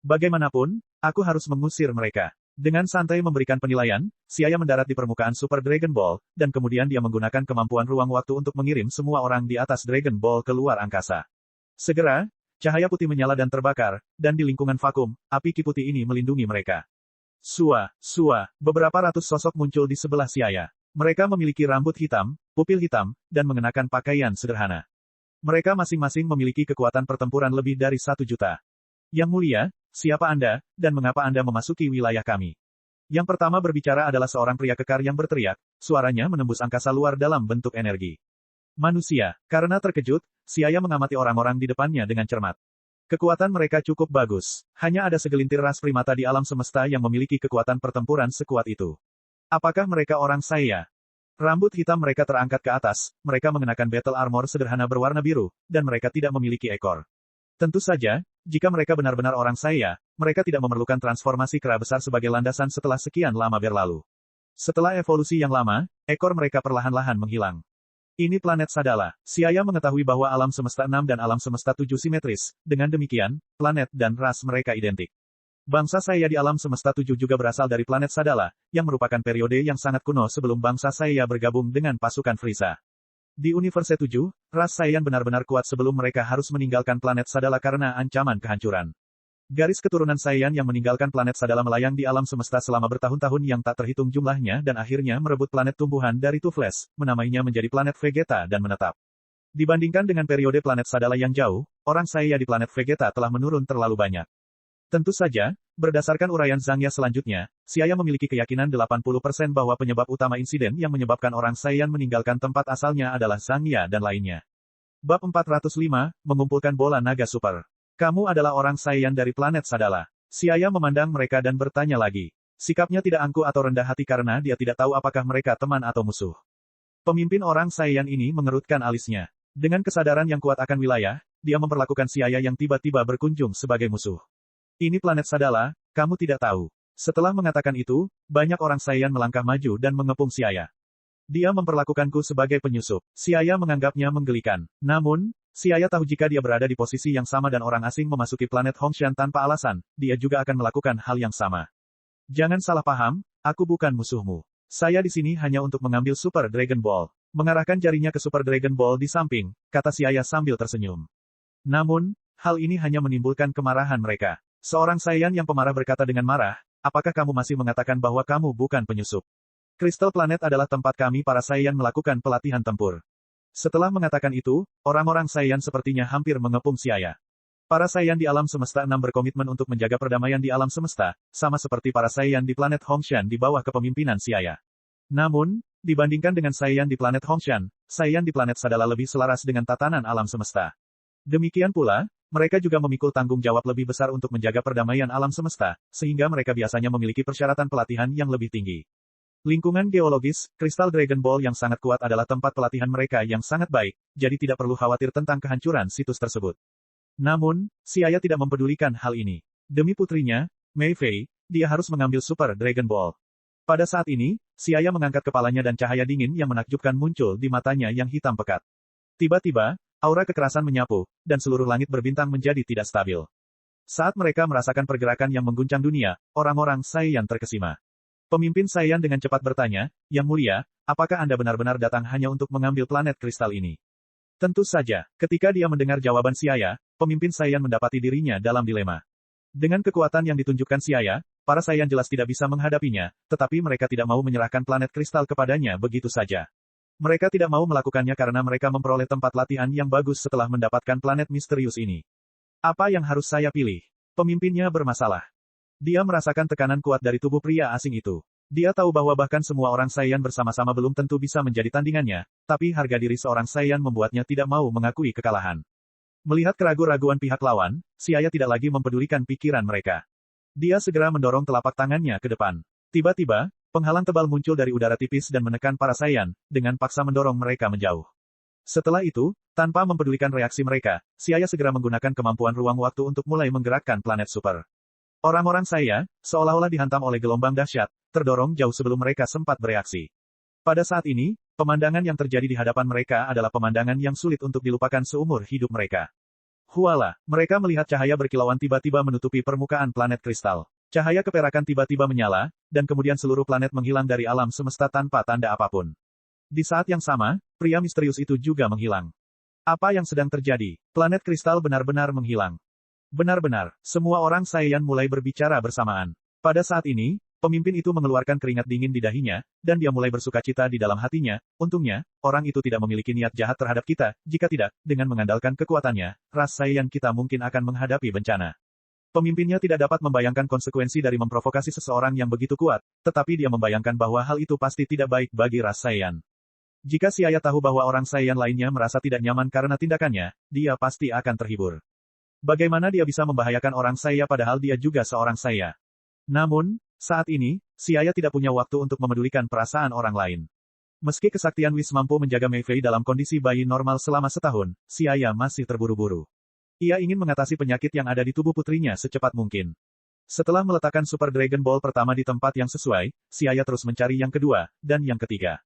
[SPEAKER 1] Bagaimanapun, aku harus mengusir mereka. Dengan santai memberikan penilaian, Siaya mendarat di permukaan Super Dragon Ball, dan kemudian dia menggunakan kemampuan ruang waktu untuk mengirim semua orang di atas Dragon Ball ke luar angkasa. Segera, cahaya putih menyala dan terbakar, dan di lingkungan vakum, api ki putih ini melindungi mereka. Beberapa ratus sosok muncul di sebelah Siaya. Mereka memiliki rambut hitam, pupil hitam, dan mengenakan pakaian sederhana. Mereka masing-masing memiliki kekuatan pertempuran lebih dari 1 juta. Yang mulia, siapa Anda, dan mengapa Anda memasuki wilayah kami? Yang pertama berbicara adalah seorang pria kekar yang berteriak, suaranya menembus angkasa luar dalam bentuk energi. Manusia, karena terkejut, Siaya mengamati orang-orang di depannya dengan cermat. Kekuatan mereka cukup bagus. Hanya ada segelintir ras primata di alam semesta yang memiliki kekuatan pertempuran sekuat itu. Apakah mereka orang Saya? Rambut hitam mereka terangkat ke atas, mereka mengenakan battle armor sederhana berwarna biru, dan mereka tidak memiliki ekor. Tentu saja, jika mereka benar-benar orang Saya, mereka tidak memerlukan transformasi kera besar sebagai landasan setelah sekian lama berlalu. Setelah evolusi yang lama, ekor mereka perlahan-lahan menghilang. Ini planet Sadala. Siaya mengetahui bahwa alam semesta 6 dan alam semesta 7 simetris, dengan demikian, planet dan ras mereka identik. Bangsa Saya di alam semesta 7 juga berasal dari planet Sadala, yang merupakan periode yang sangat kuno sebelum bangsa Saya bergabung dengan pasukan Frieza. Di Universe 7, ras Saiyan benar-benar kuat sebelum mereka harus meninggalkan planet Sadala karena ancaman kehancuran. Garis keturunan Saiyan yang meninggalkan planet Sadala melayang di alam semesta selama bertahun-tahun yang tak terhitung jumlahnya dan akhirnya merebut planet tumbuhan dari Toothless, menamainya menjadi planet Vegeta dan menetap. Dibandingkan dengan periode planet Sadala yang jauh, orang Saya di planet Vegeta telah menurun terlalu banyak. Tentu saja, berdasarkan uraian Zangya selanjutnya, Siaya memiliki keyakinan 80% bahwa penyebab utama insiden yang menyebabkan orang Saiyan meninggalkan tempat asalnya adalah Zangya dan lainnya. Bab 405, mengumpulkan bola naga super. Kamu adalah orang Saiyan dari planet Sadala. Siaya memandang mereka dan bertanya lagi. Sikapnya tidak angkuh atau rendah hati karena dia tidak tahu apakah mereka teman atau musuh. Pemimpin orang Saiyan ini mengerutkan alisnya. Dengan kesadaran yang kuat akan wilayah, dia memperlakukan Siaya yang tiba-tiba berkunjung sebagai musuh. Ini planet Sadala, kamu tidak tahu. Setelah mengatakan itu, banyak orang Saiyan melangkah maju dan mengepung Siaya. Dia memperlakukanku sebagai penyusup. Siaya menganggapnya menggelikan. Namun, Siaya tahu jika dia berada di posisi yang sama dan orang asing memasuki planet Hongshan tanpa alasan, dia juga akan melakukan hal yang sama. Jangan salah paham, aku bukan musuhmu. Saya di sini hanya untuk mengambil Super Dragon Ball. Mengarahkan jarinya ke Super Dragon Ball di samping, kata Siaya sambil tersenyum. Namun, hal ini hanya menimbulkan kemarahan mereka. Seorang Saiyan yang pemarah berkata dengan marah, apakah kamu masih mengatakan bahwa kamu bukan penyusup? Crystal Planet adalah tempat kami para Saiyan melakukan pelatihan tempur. Setelah mengatakan itu, orang-orang Saiyan sepertinya hampir mengepung Siaya. Para Saiyan di alam semesta 6 berkomitmen untuk menjaga perdamaian di alam semesta, sama seperti para Saiyan di planet Hongshan di bawah kepemimpinan Siaya. Namun, dibandingkan dengan Saiyan di planet Hongshan, Saiyan di planet Sadala lebih selaras dengan tatanan alam semesta. Demikian pula, mereka juga memikul tanggung jawab lebih besar untuk menjaga perdamaian alam semesta, sehingga mereka biasanya memiliki persyaratan pelatihan yang lebih tinggi. Lingkungan geologis, Crystal Dragon Ball yang sangat kuat adalah tempat pelatihan mereka yang sangat baik, jadi tidak perlu khawatir tentang kehancuran situs tersebut. Namun, Siaya tidak mempedulikan hal ini. Demi putrinya, Mei Fei, dia harus mengambil Super Dragon Ball. Pada saat ini, Siaya mengangkat kepalanya dan cahaya dingin yang menakjubkan muncul di matanya yang hitam pekat. Tiba-tiba, aura kekerasan menyapu, dan seluruh langit berbintang menjadi tidak stabil. Saat mereka merasakan pergerakan yang mengguncang dunia, orang-orang Saiyan terkesima. Pemimpin Saiyan dengan cepat bertanya, Yang Mulia, apakah Anda benar-benar datang hanya untuk mengambil planet kristal ini? Tentu saja, ketika dia mendengar jawaban Siaya, pemimpin Saiyan mendapati dirinya dalam dilema. Dengan kekuatan yang ditunjukkan Siaya, para Saiyan jelas tidak bisa menghadapinya, tetapi mereka tidak mau menyerahkan planet kristal kepadanya begitu saja. Mereka tidak mau melakukannya karena mereka memperoleh tempat latihan yang bagus setelah mendapatkan planet misterius ini. Apa yang harus saya pilih? Pemimpinnya bermasalah. Dia merasakan tekanan kuat dari tubuh pria asing itu. Dia tahu bahwa bahkan semua orang Saiyan bersama-sama belum tentu bisa menjadi tandingannya, tapi harga diri seorang Saiyan membuatnya tidak mau mengakui kekalahan. Melihat keraguan-raguan pihak lawan, Siaya tidak lagi mempedulikan pikiran mereka. Dia segera mendorong telapak tangannya ke depan. Tiba-tiba, Penghalang tebal muncul dari udara tipis dan menekan para Saiyan, dengan paksa mendorong mereka menjauh. Setelah itu, tanpa mempedulikan reaksi mereka, Xia segera menggunakan kemampuan ruang waktu untuk mulai menggerakkan planet super. Orang-orang saya, seolah-olah dihantam oleh gelombang dahsyat, terdorong jauh sebelum mereka sempat bereaksi. Pada saat ini, pemandangan yang terjadi di hadapan mereka adalah pemandangan yang sulit untuk dilupakan seumur hidup mereka. Huala, mereka melihat cahaya berkilauan tiba-tiba menutupi permukaan planet kristal. Cahaya keperakan tiba-tiba menyala, dan kemudian seluruh planet menghilang dari alam semesta tanpa tanda apapun. Di saat yang sama, pria misterius itu juga menghilang. Apa yang sedang terjadi? Planet kristal benar-benar menghilang. Benar-benar, semua orang Saiyan mulai berbicara bersamaan. Pada saat ini, pemimpin itu mengeluarkan keringat dingin di dahinya, dan dia mulai bersukacita di dalam hatinya. Untungnya, orang itu tidak memiliki niat jahat terhadap kita, jika tidak, dengan mengandalkan kekuatannya, ras Saiyan kita mungkin akan menghadapi bencana. Pemimpinnya tidak dapat membayangkan konsekuensi dari memprovokasi seseorang yang begitu kuat, tetapi dia membayangkan bahwa hal itu pasti tidak baik bagi ras Saiyan. Jika Xia tahu bahwa orang Saiyan lainnya merasa tidak nyaman karena tindakannya, dia pasti akan terhibur. Bagaimana dia bisa membahayakan orang Xia padahal dia juga seorang Xia? Namun, saat ini, Xia tidak punya waktu untuk memedulikan perasaan orang lain. Meski kesaktian Whis mampu menjaga Mei Fei dalam kondisi bayi normal selama setahun, Xia masih terburu-buru. Ia ingin mengatasi penyakit yang ada di tubuh putrinya secepat mungkin. Setelah meletakkan Super Dragon Ball pertama di tempat yang sesuai, Xia terus mencari yang kedua, dan yang ketiga.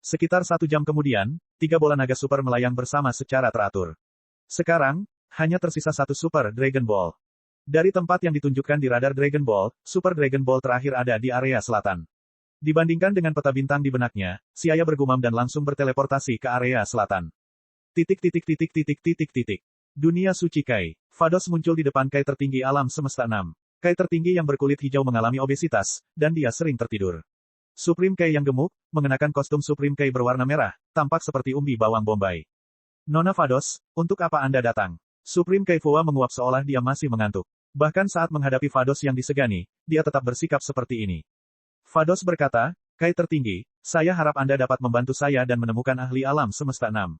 [SPEAKER 1] Sekitar 1 jam kemudian, 3 bola naga super melayang bersama secara teratur. Sekarang, hanya tersisa 1 Super Dragon Ball. Dari tempat yang ditunjukkan di radar Dragon Ball, Super Dragon Ball terakhir ada di area selatan. Dibandingkan dengan peta bintang di benaknya, Xia bergumam dan langsung berteleportasi ke area selatan. Dunia suci Kai. Vados muncul di depan Kai tertinggi alam semesta 6. Kai tertinggi yang berkulit hijau mengalami obesitas, dan dia sering tertidur. Supreme Kai yang gemuk, mengenakan kostum Supreme Kai berwarna merah, tampak seperti umbi bawang bombay. Nona Vados, untuk apa Anda datang? Supreme Kai Fua menguap seolah dia masih mengantuk. Bahkan saat menghadapi Vados yang disegani, dia tetap bersikap seperti ini. Vados berkata, Kai tertinggi, saya harap Anda dapat membantu saya dan menemukan ahli alam semesta 6.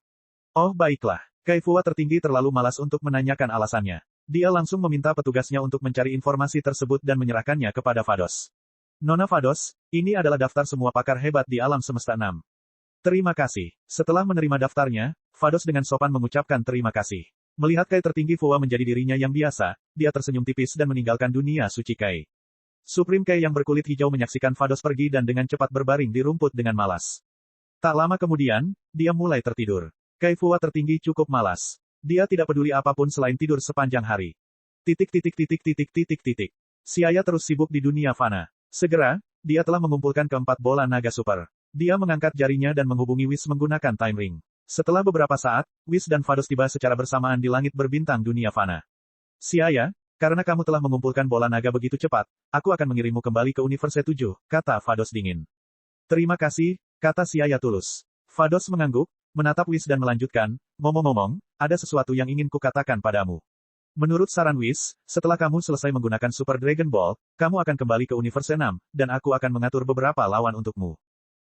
[SPEAKER 1] Oh baiklah. Kai Fua tertinggi terlalu malas untuk menanyakan alasannya. Dia langsung meminta petugasnya untuk mencari informasi tersebut dan menyerahkannya kepada Vados. Nona Vados, ini adalah daftar semua pakar hebat di alam semesta 6. Terima kasih. Setelah menerima daftarnya, Vados dengan sopan mengucapkan terima kasih. Melihat Kai tertinggi Fua menjadi dirinya yang biasa, dia tersenyum tipis dan meninggalkan dunia suci Kai. Supreme Kai yang berkulit hijau menyaksikan Vados pergi dan dengan cepat berbaring di rumput dengan malas. Tak lama kemudian, dia mulai tertidur. Kai Fua tertinggi cukup malas. Dia tidak peduli apapun selain tidur sepanjang hari. Xia terus sibuk di dunia fana. Segera, dia telah mengumpulkan keempat bola naga super. Dia mengangkat jarinya dan menghubungi Whis menggunakan time ring. Setelah beberapa saat, Whis dan Vados tiba secara bersamaan di langit berbintang dunia fana. Xia, karena kamu telah mengumpulkan bola naga begitu cepat, aku akan mengirimmu kembali ke Universe 7, kata Vados dingin. Terima kasih, kata Xia tulus. Vados mengangguk, menatap Whis dan melanjutkan, ngomong-ngomong, ada sesuatu yang ingin kukatakan padamu. Menurut saran Whis, setelah kamu selesai menggunakan Super Dragon Ball, kamu akan kembali ke Universe 6, dan aku akan mengatur beberapa lawan untukmu.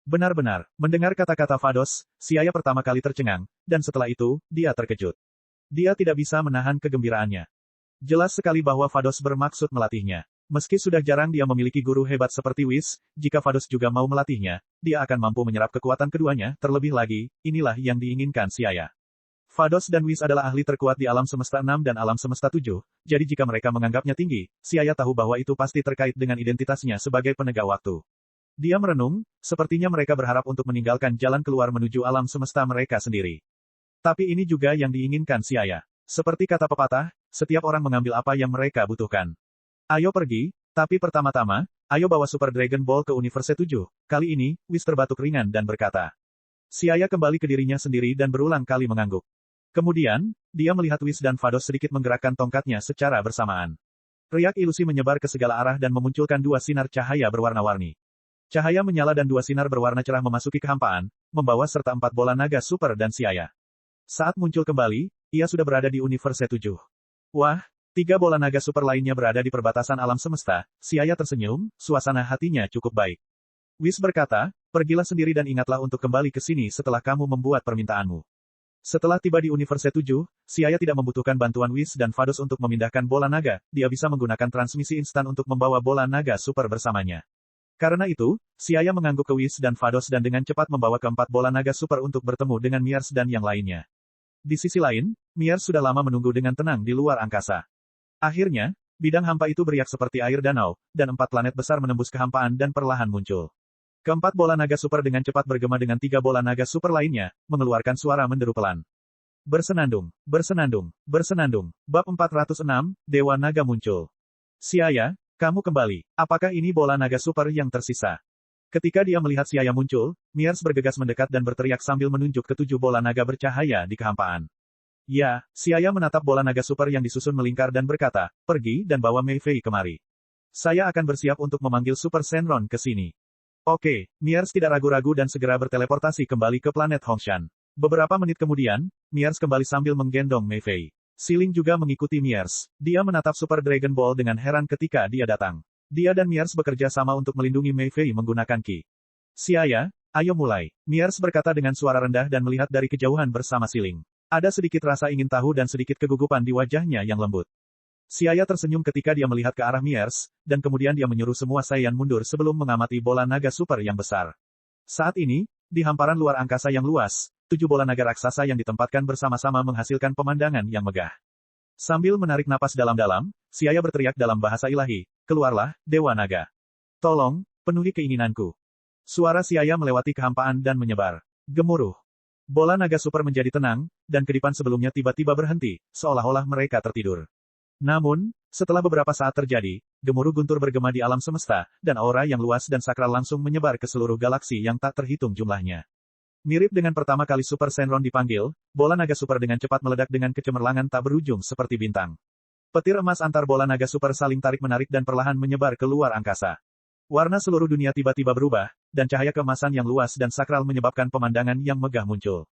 [SPEAKER 1] Benar-benar, mendengar kata-kata Vados, Xia pertama kali tercengang, dan setelah itu, dia terkejut. Dia tidak bisa menahan kegembiraannya. Jelas sekali bahwa Vados bermaksud melatihnya. Meski sudah jarang dia memiliki guru hebat seperti Whis, jika Vados juga mau melatihnya, dia akan mampu menyerap kekuatan keduanya, terlebih lagi, inilah yang diinginkan Xia. Vados dan Whis adalah ahli terkuat di alam semesta 6 dan alam semesta 7, jadi jika mereka menganggapnya tinggi, Xia tahu bahwa itu pasti terkait dengan identitasnya sebagai penegak waktu. Dia merenung, sepertinya mereka berharap untuk meninggalkan jalan keluar menuju alam semesta mereka sendiri. Tapi ini juga yang diinginkan Xia. Seperti kata pepatah, setiap orang mengambil apa yang mereka butuhkan. Ayo pergi, tapi pertama-tama, ayo bawa Super Dragon Ball ke Universe 7. Kali ini, Whis terbatuk ringan dan berkata. Xia kembali ke dirinya sendiri dan berulang kali mengangguk. Kemudian, dia melihat Whis dan Vados sedikit menggerakkan tongkatnya secara bersamaan. Riak ilusi menyebar ke segala arah dan memunculkan 2 sinar cahaya berwarna-warni. Cahaya menyala dan 2 sinar berwarna cerah memasuki kehampaan, membawa serta 4 bola naga super dan Xia. Saat muncul kembali, ia sudah berada di Universe 7. Wah! 3 bola naga super lainnya berada di perbatasan alam semesta, Xia tersenyum, suasana hatinya cukup baik. Whis berkata, pergilah sendiri dan ingatlah untuk kembali ke sini setelah kamu membuat permintaanmu. Setelah tiba di Universe 7, Xia tidak membutuhkan bantuan Whis dan Vados untuk memindahkan bola naga, dia bisa menggunakan transmisi instan untuk membawa bola naga super bersamanya. Karena itu, Siaya mengangguk ke Whis dan Vados dan dengan cepat membawa keempat bola naga super untuk bertemu dengan Miers dan yang lainnya. Di sisi lain, Miers sudah lama menunggu dengan tenang di luar angkasa. Akhirnya, bidang hampa itu beriak seperti air danau, dan 4 planet besar menembus kehampaan dan perlahan muncul. Keempat bola naga super dengan cepat bergema dengan 3 bola naga super lainnya, mengeluarkan suara menderu pelan. Bersenandung, bersenandung, bersenandung. Bab 406, Dewa Naga muncul. Siaya, kamu kembali. Apakah ini bola naga super yang tersisa? Ketika dia melihat Siaya muncul, Miers bergegas mendekat dan berteriak sambil menunjuk ke 7 bola naga bercahaya di kehampaan. Ya, Siaya menatap bola naga super yang disusun melingkar dan berkata, pergi dan bawa Mei Fei kemari. Saya akan bersiap untuk memanggil Super Shenron ke sini. Oke, Miers tidak ragu-ragu dan segera berteleportasi kembali ke planet Hongshan. Beberapa menit kemudian, Miers kembali sambil menggendong Mei Fei. Siling juga mengikuti Miers. Dia menatap Super Dragon Ball dengan heran ketika dia datang. Dia dan Miers bekerja sama untuk melindungi Mei Fei menggunakan Qi. Siaya, ayo mulai. Miers berkata dengan suara rendah dan melihat dari kejauhan bersama Siling. Ada sedikit rasa ingin tahu dan sedikit kegugupan di wajahnya yang lembut. Siaya tersenyum ketika dia melihat ke arah Miers, dan kemudian dia menyuruh semua Saiyan mundur sebelum mengamati bola naga super yang besar. Saat ini, di hamparan luar angkasa yang luas, 7 bola naga raksasa yang ditempatkan bersama-sama menghasilkan pemandangan yang megah. Sambil menarik napas dalam-dalam, Siaya berteriak dalam bahasa ilahi, keluarlah, Dewa Naga. Tolong, penuhi keinginanku. Suara Siaya melewati kehampaan dan menyebar. Gemuruh. Bola naga super menjadi tenang, dan kedipan sebelumnya tiba-tiba berhenti, seolah-olah mereka tertidur. Namun, setelah beberapa saat terjadi, gemuruh guntur bergema di alam semesta, dan aura yang luas dan sakral langsung menyebar ke seluruh galaksi yang tak terhitung jumlahnya. Mirip dengan pertama kali Super Shenron dipanggil, bola naga super dengan cepat meledak dengan kecemerlangan tak berujung seperti bintang. Petir emas antar bola naga super saling tarik-menarik dan perlahan menyebar ke luar angkasa. Warna seluruh dunia tiba-tiba berubah, dan cahaya keemasan yang luas dan sakral menyebabkan pemandangan yang megah muncul.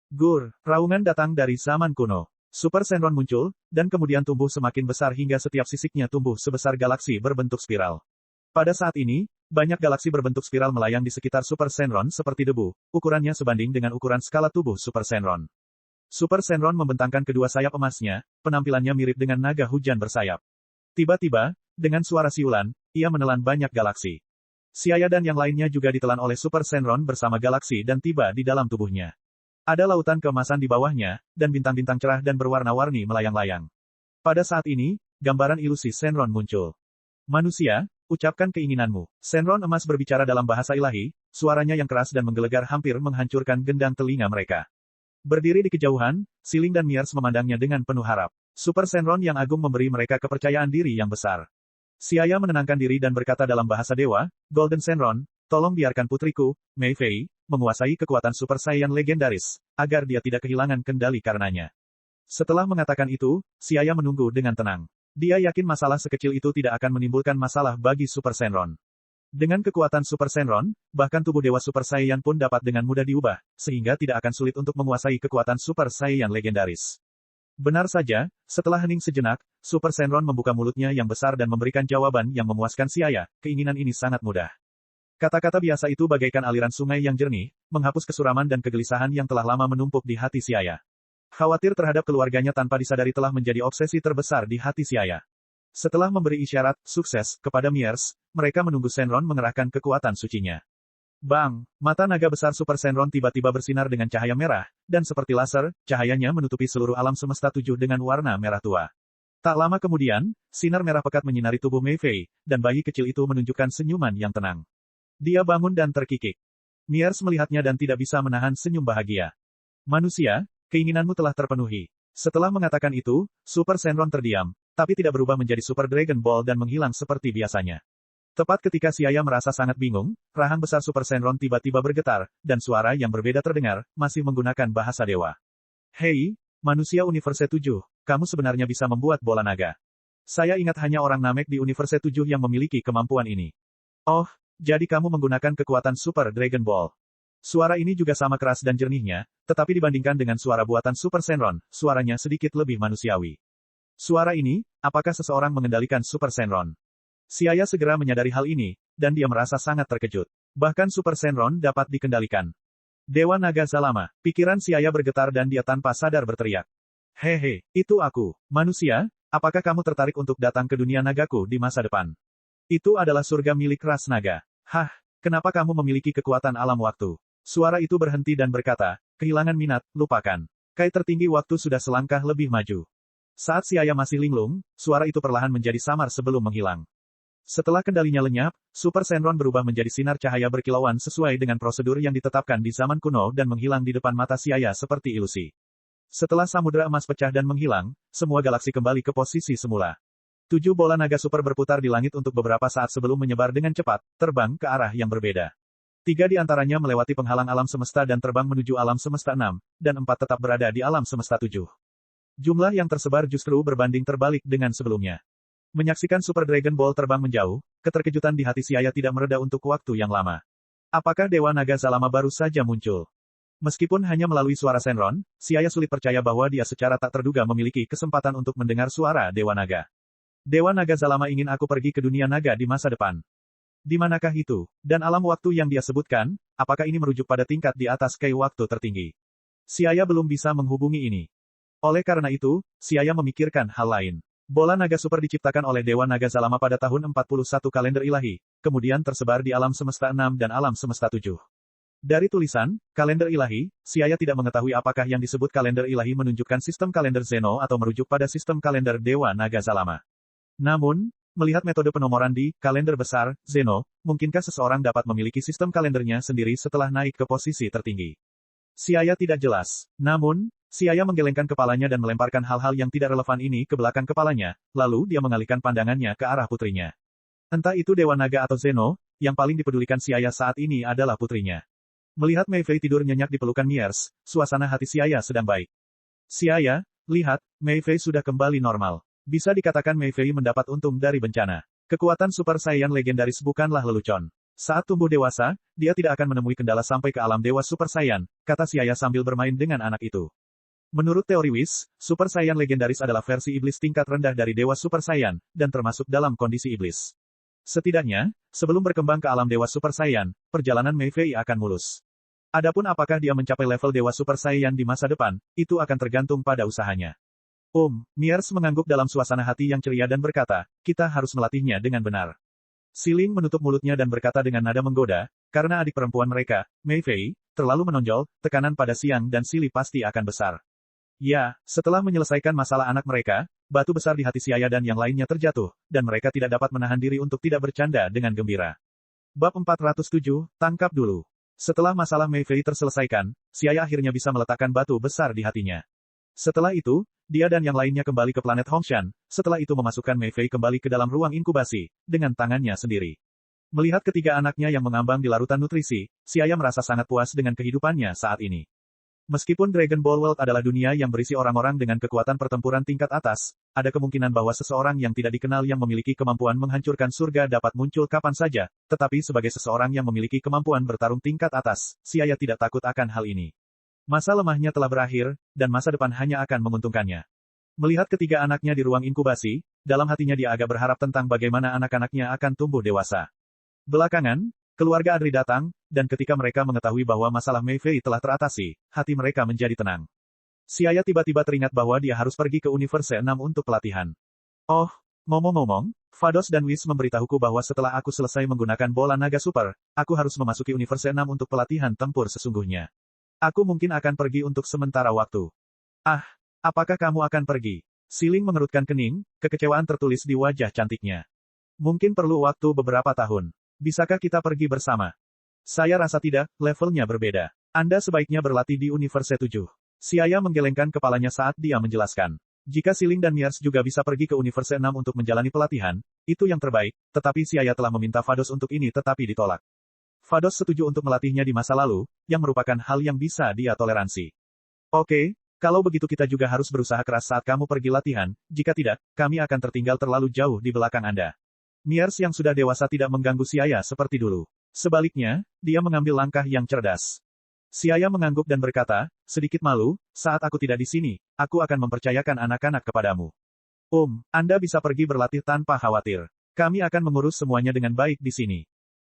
[SPEAKER 1] Gur, raungan datang dari zaman kuno. Super Shenron muncul, dan kemudian tumbuh semakin besar hingga setiap sisiknya tumbuh sebesar galaksi berbentuk spiral. Pada saat ini, banyak galaksi berbentuk spiral melayang di sekitar Super Shenron seperti debu, ukurannya sebanding dengan ukuran skala tubuh Super Shenron. Super Shenron membentangkan kedua sayap emasnya, penampilannya mirip dengan naga hujan bersayap. Tiba-tiba, dengan suara siulan, ia menelan banyak galaksi. Siaya dan yang lainnya juga ditelan oleh Super Shenron bersama galaksi dan tiba di dalam tubuhnya. Ada lautan keemasan di bawahnya, dan bintang-bintang cerah dan berwarna-warni melayang-layang. Pada saat ini, gambaran ilusi Shenron muncul. Manusia, ucapkan keinginanmu. Shenron emas berbicara dalam bahasa ilahi, suaranya yang keras dan menggelegar hampir menghancurkan gendang telinga mereka. Berdiri di kejauhan, Siling dan Miers memandangnya dengan penuh harap. Super Shenron yang agung memberi mereka kepercayaan diri yang besar. Siaya menenangkan diri dan berkata dalam bahasa dewa, Golden Shenron, tolong biarkan putriku, Mei Fei, menguasai kekuatan Super Saiyan legendaris, agar dia tidak kehilangan kendali karenanya. Setelah mengatakan itu, Siaya menunggu dengan tenang. Dia yakin masalah sekecil itu tidak akan menimbulkan masalah bagi Super Shenron. Dengan kekuatan Super Shenron, bahkan tubuh Dewa Super Saiyan pun dapat dengan mudah diubah, sehingga tidak akan sulit untuk menguasai kekuatan Super Saiyan legendaris. Benar saja, setelah hening sejenak, Super Shenron membuka mulutnya yang besar dan memberikan jawaban yang memuaskan Siaya, keinginan ini sangat mudah. Kata-kata biasa itu bagaikan aliran sungai yang jernih, menghapus kesuraman dan kegelisahan yang telah lama menumpuk di hati Siaya. Khawatir terhadap keluarganya tanpa disadari telah menjadi obsesi terbesar di hati Siaya. Setelah memberi isyarat, sukses, kepada Miers, mereka menunggu Shenron mengerahkan kekuatan sucinya. Bang! Mata naga besar Super Shenron tiba-tiba bersinar dengan cahaya merah, dan seperti laser, cahayanya menutupi seluruh alam semesta 7 dengan warna merah tua. Tak lama kemudian, sinar merah pekat menyinari tubuh Mei Fei, dan bayi kecil itu menunjukkan senyuman yang tenang. Dia bangun dan terkikik. Miers melihatnya dan tidak bisa menahan senyum bahagia. Manusia, keinginanmu telah terpenuhi. Setelah mengatakan itu, Super Shenron terdiam, tapi tidak berubah menjadi Super Dragon Ball dan menghilang seperti biasanya. Tepat ketika Siaya merasa sangat bingung, rahang besar Super Shenron tiba-tiba bergetar, dan suara yang berbeda terdengar, masih menggunakan bahasa dewa. Hei, manusia Universe 7, kamu sebenarnya bisa membuat bola naga. Saya ingat hanya orang Namek di Universe 7 yang memiliki kemampuan ini. Oh, jadi kamu menggunakan kekuatan Super Dragon Ball. Suara ini juga sama keras dan jernihnya, tetapi dibandingkan dengan suara buatan Super Shenron, suaranya sedikit lebih manusiawi. Suara ini, apakah seseorang mengendalikan Super Shenron? Siaya segera menyadari hal ini, dan dia merasa sangat terkejut. Bahkan Super Shenron dapat dikendalikan. Dewa Naga Zalama, pikiran Siaya bergetar dan dia tanpa sadar berteriak. Hehe, itu aku, manusia, apakah kamu tertarik untuk datang ke dunia nagaku di masa depan? Itu adalah surga milik ras naga. Hah, kenapa kamu memiliki kekuatan alam waktu? Suara itu berhenti dan berkata, kehilangan minat, lupakan. Kai tertinggi waktu sudah selangkah lebih maju. Saat Siaya masih linglung, suara itu perlahan menjadi samar sebelum menghilang. Setelah kendalinya lenyap, Super Shenron berubah menjadi sinar cahaya berkilauan sesuai dengan prosedur yang ditetapkan di zaman kuno dan menghilang di depan mata Siaya seperti ilusi. Setelah samudera emas pecah dan menghilang, semua galaksi kembali ke posisi semula. 7 bola naga super berputar di langit untuk beberapa saat sebelum menyebar dengan cepat, terbang ke arah yang berbeda. 3 di antaranya melewati penghalang alam semesta dan terbang menuju alam semesta 6, dan 4 tetap berada di alam semesta 7. Jumlah yang tersebar justru berbanding terbalik dengan sebelumnya. Menyaksikan Super Dragon Ball terbang menjauh, keterkejutan di hati Siaya tidak mereda untuk waktu yang lama. Apakah Dewa Naga Zalama baru saja muncul? Meskipun hanya melalui suara Shenron, Siaya sulit percaya bahwa dia secara tak terduga memiliki kesempatan untuk mendengar suara Dewa Naga. Dewa Naga Zalama ingin aku pergi ke dunia naga di masa depan. Di manakah itu? Dan alam waktu yang dia sebutkan, apakah ini merujuk pada tingkat di atas Kei waktu tertinggi? Siaya belum bisa menghubungi ini. Oleh karena itu, Siaya memikirkan hal lain. Bola naga super diciptakan oleh Dewa Naga Zalama pada tahun 41 kalender ilahi, kemudian tersebar di alam semesta 6 dan alam semesta 7. Dari tulisan, kalender ilahi, Siaya tidak mengetahui apakah yang disebut kalender ilahi menunjukkan sistem kalender Zeno atau merujuk pada sistem kalender Dewa Naga Zalama. Namun, melihat metode penomoran di kalender besar, Zeno, mungkinkah seseorang dapat memiliki sistem kalendernya sendiri setelah naik ke posisi tertinggi? Siaya tidak jelas. Namun, Siaya menggelengkan kepalanya dan melemparkan hal-hal yang tidak relevan ini ke belakang kepalanya, lalu dia mengalihkan pandangannya ke arah putrinya. Entah itu Dewa Naga atau Zeno, yang paling dipedulikan Siaya saat ini adalah putrinya. Melihat Mei Fei tidur nyenyak di pelukan Miers, suasana hati Siaya sedang baik. Siaya, lihat, Mei Fei sudah kembali normal. Bisa dikatakan Mei Fei mendapat untung dari bencana. Kekuatan Super Saiyan legendaris bukanlah lelucon. Saat tumbuh dewasa, dia tidak akan menemui kendala sampai ke alam Dewa Super Saiyan, kata Siaya sambil bermain dengan anak itu. Menurut teori Whis, Super Saiyan legendaris adalah versi iblis tingkat rendah dari Dewa Super Saiyan, dan termasuk dalam kondisi iblis. Setidaknya, sebelum berkembang ke alam Dewa Super Saiyan, perjalanan Mei Fei akan mulus. Adapun apakah dia mencapai level Dewa Super Saiyan di masa depan, itu akan tergantung pada usahanya. Miers mengangguk dalam suasana hati yang ceria dan berkata, kita harus melatihnya dengan benar. Siling menutup mulutnya dan berkata dengan nada menggoda, karena adik perempuan mereka, Mei Fei, terlalu menonjol, tekanan pada Siang dan Sili pasti akan besar. Ya, setelah menyelesaikan masalah anak mereka, batu besar di hati Siaya dan yang lainnya terjatuh, dan mereka tidak dapat menahan diri untuk tidak bercanda dengan gembira. Bab 407, tangkap dulu. Setelah masalah Mei Fei terselesaikan, Siaya akhirnya bisa meletakkan batu besar di hatinya. Setelah itu, dia dan yang lainnya kembali ke planet Hongshan, setelah itu memasukkan Mei Fei kembali ke dalam ruang inkubasi, dengan tangannya sendiri. Melihat ketiga anaknya yang mengambang di larutan nutrisi, Siaya merasa sangat puas dengan kehidupannya saat ini. Meskipun Dragon Ball World adalah dunia yang berisi orang-orang dengan kekuatan pertempuran tingkat atas, ada kemungkinan bahwa seseorang yang tidak dikenal yang memiliki kemampuan menghancurkan surga dapat muncul kapan saja, tetapi sebagai seseorang yang memiliki kemampuan bertarung tingkat atas, Siaya tidak takut akan hal ini. Masa lemahnya telah berakhir, dan masa depan hanya akan menguntungkannya. Melihat ketiga anaknya di ruang inkubasi, dalam hatinya dia agak berharap tentang bagaimana anak-anaknya akan tumbuh dewasa. Belakangan, keluarga Adri datang, dan ketika mereka mengetahui bahwa masalah Mei Fei telah teratasi, hati mereka menjadi tenang. Siaya tiba-tiba teringat bahwa dia harus pergi ke Universe 6 untuk pelatihan. Oh, ngomong-ngomong, Vados dan Whis memberitahuku bahwa setelah aku selesai menggunakan bola naga super, aku harus memasuki Universe 6 untuk pelatihan tempur sesungguhnya. Aku mungkin akan pergi untuk sementara waktu. Ah, apakah kamu akan pergi? Siling mengerutkan kening, kekecewaan tertulis di wajah cantiknya. Mungkin perlu waktu beberapa tahun. Bisakah kita pergi bersama? Saya rasa tidak, levelnya berbeda. Anda sebaiknya berlatih di Universe 7. Siaya menggelengkan kepalanya saat dia menjelaskan. Jika Siling dan Miers juga bisa pergi ke Universe 6 untuk menjalani pelatihan, itu yang terbaik, tetapi Siaya telah meminta Vados untuk ini tetapi ditolak. Vados setuju untuk melatihnya di masa lalu, yang merupakan hal yang bisa dia toleransi. Oke, kalau begitu kita juga harus berusaha keras saat kamu pergi latihan, jika tidak, kami akan tertinggal terlalu jauh di belakang Anda. Miers yang sudah dewasa tidak mengganggu Siaya seperti dulu. Sebaliknya, dia mengambil langkah yang cerdas. Siaya mengangguk dan berkata, sedikit malu, saat aku tidak di sini, aku akan mempercayakan anak-anak kepadamu. Anda bisa pergi berlatih tanpa khawatir. Kami akan mengurus semuanya dengan baik di sini.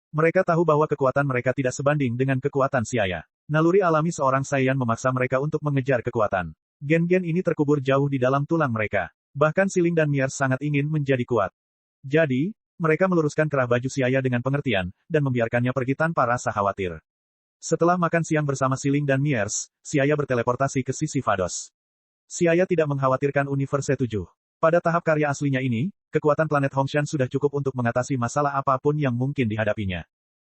[SPEAKER 1] Mereka tahu bahwa kekuatan mereka tidak sebanding dengan kekuatan Siaya. Naluri alami seorang Saiyan memaksa mereka untuk mengejar kekuatan. Gen-gen ini terkubur jauh di dalam tulang mereka. Bahkan Siling dan Miers sangat ingin menjadi kuat. Jadi, Mereka meluruskan kerah baju Siaya dengan pengertian, dan membiarkannya pergi tanpa rasa khawatir. Setelah makan siang bersama Siling dan Miers, Siaya berteleportasi ke sisi Vados. Siaya tidak mengkhawatirkan Universe 7. Pada tahap karya aslinya ini, kekuatan planet Hongshan sudah cukup untuk mengatasi masalah apapun yang mungkin dihadapinya.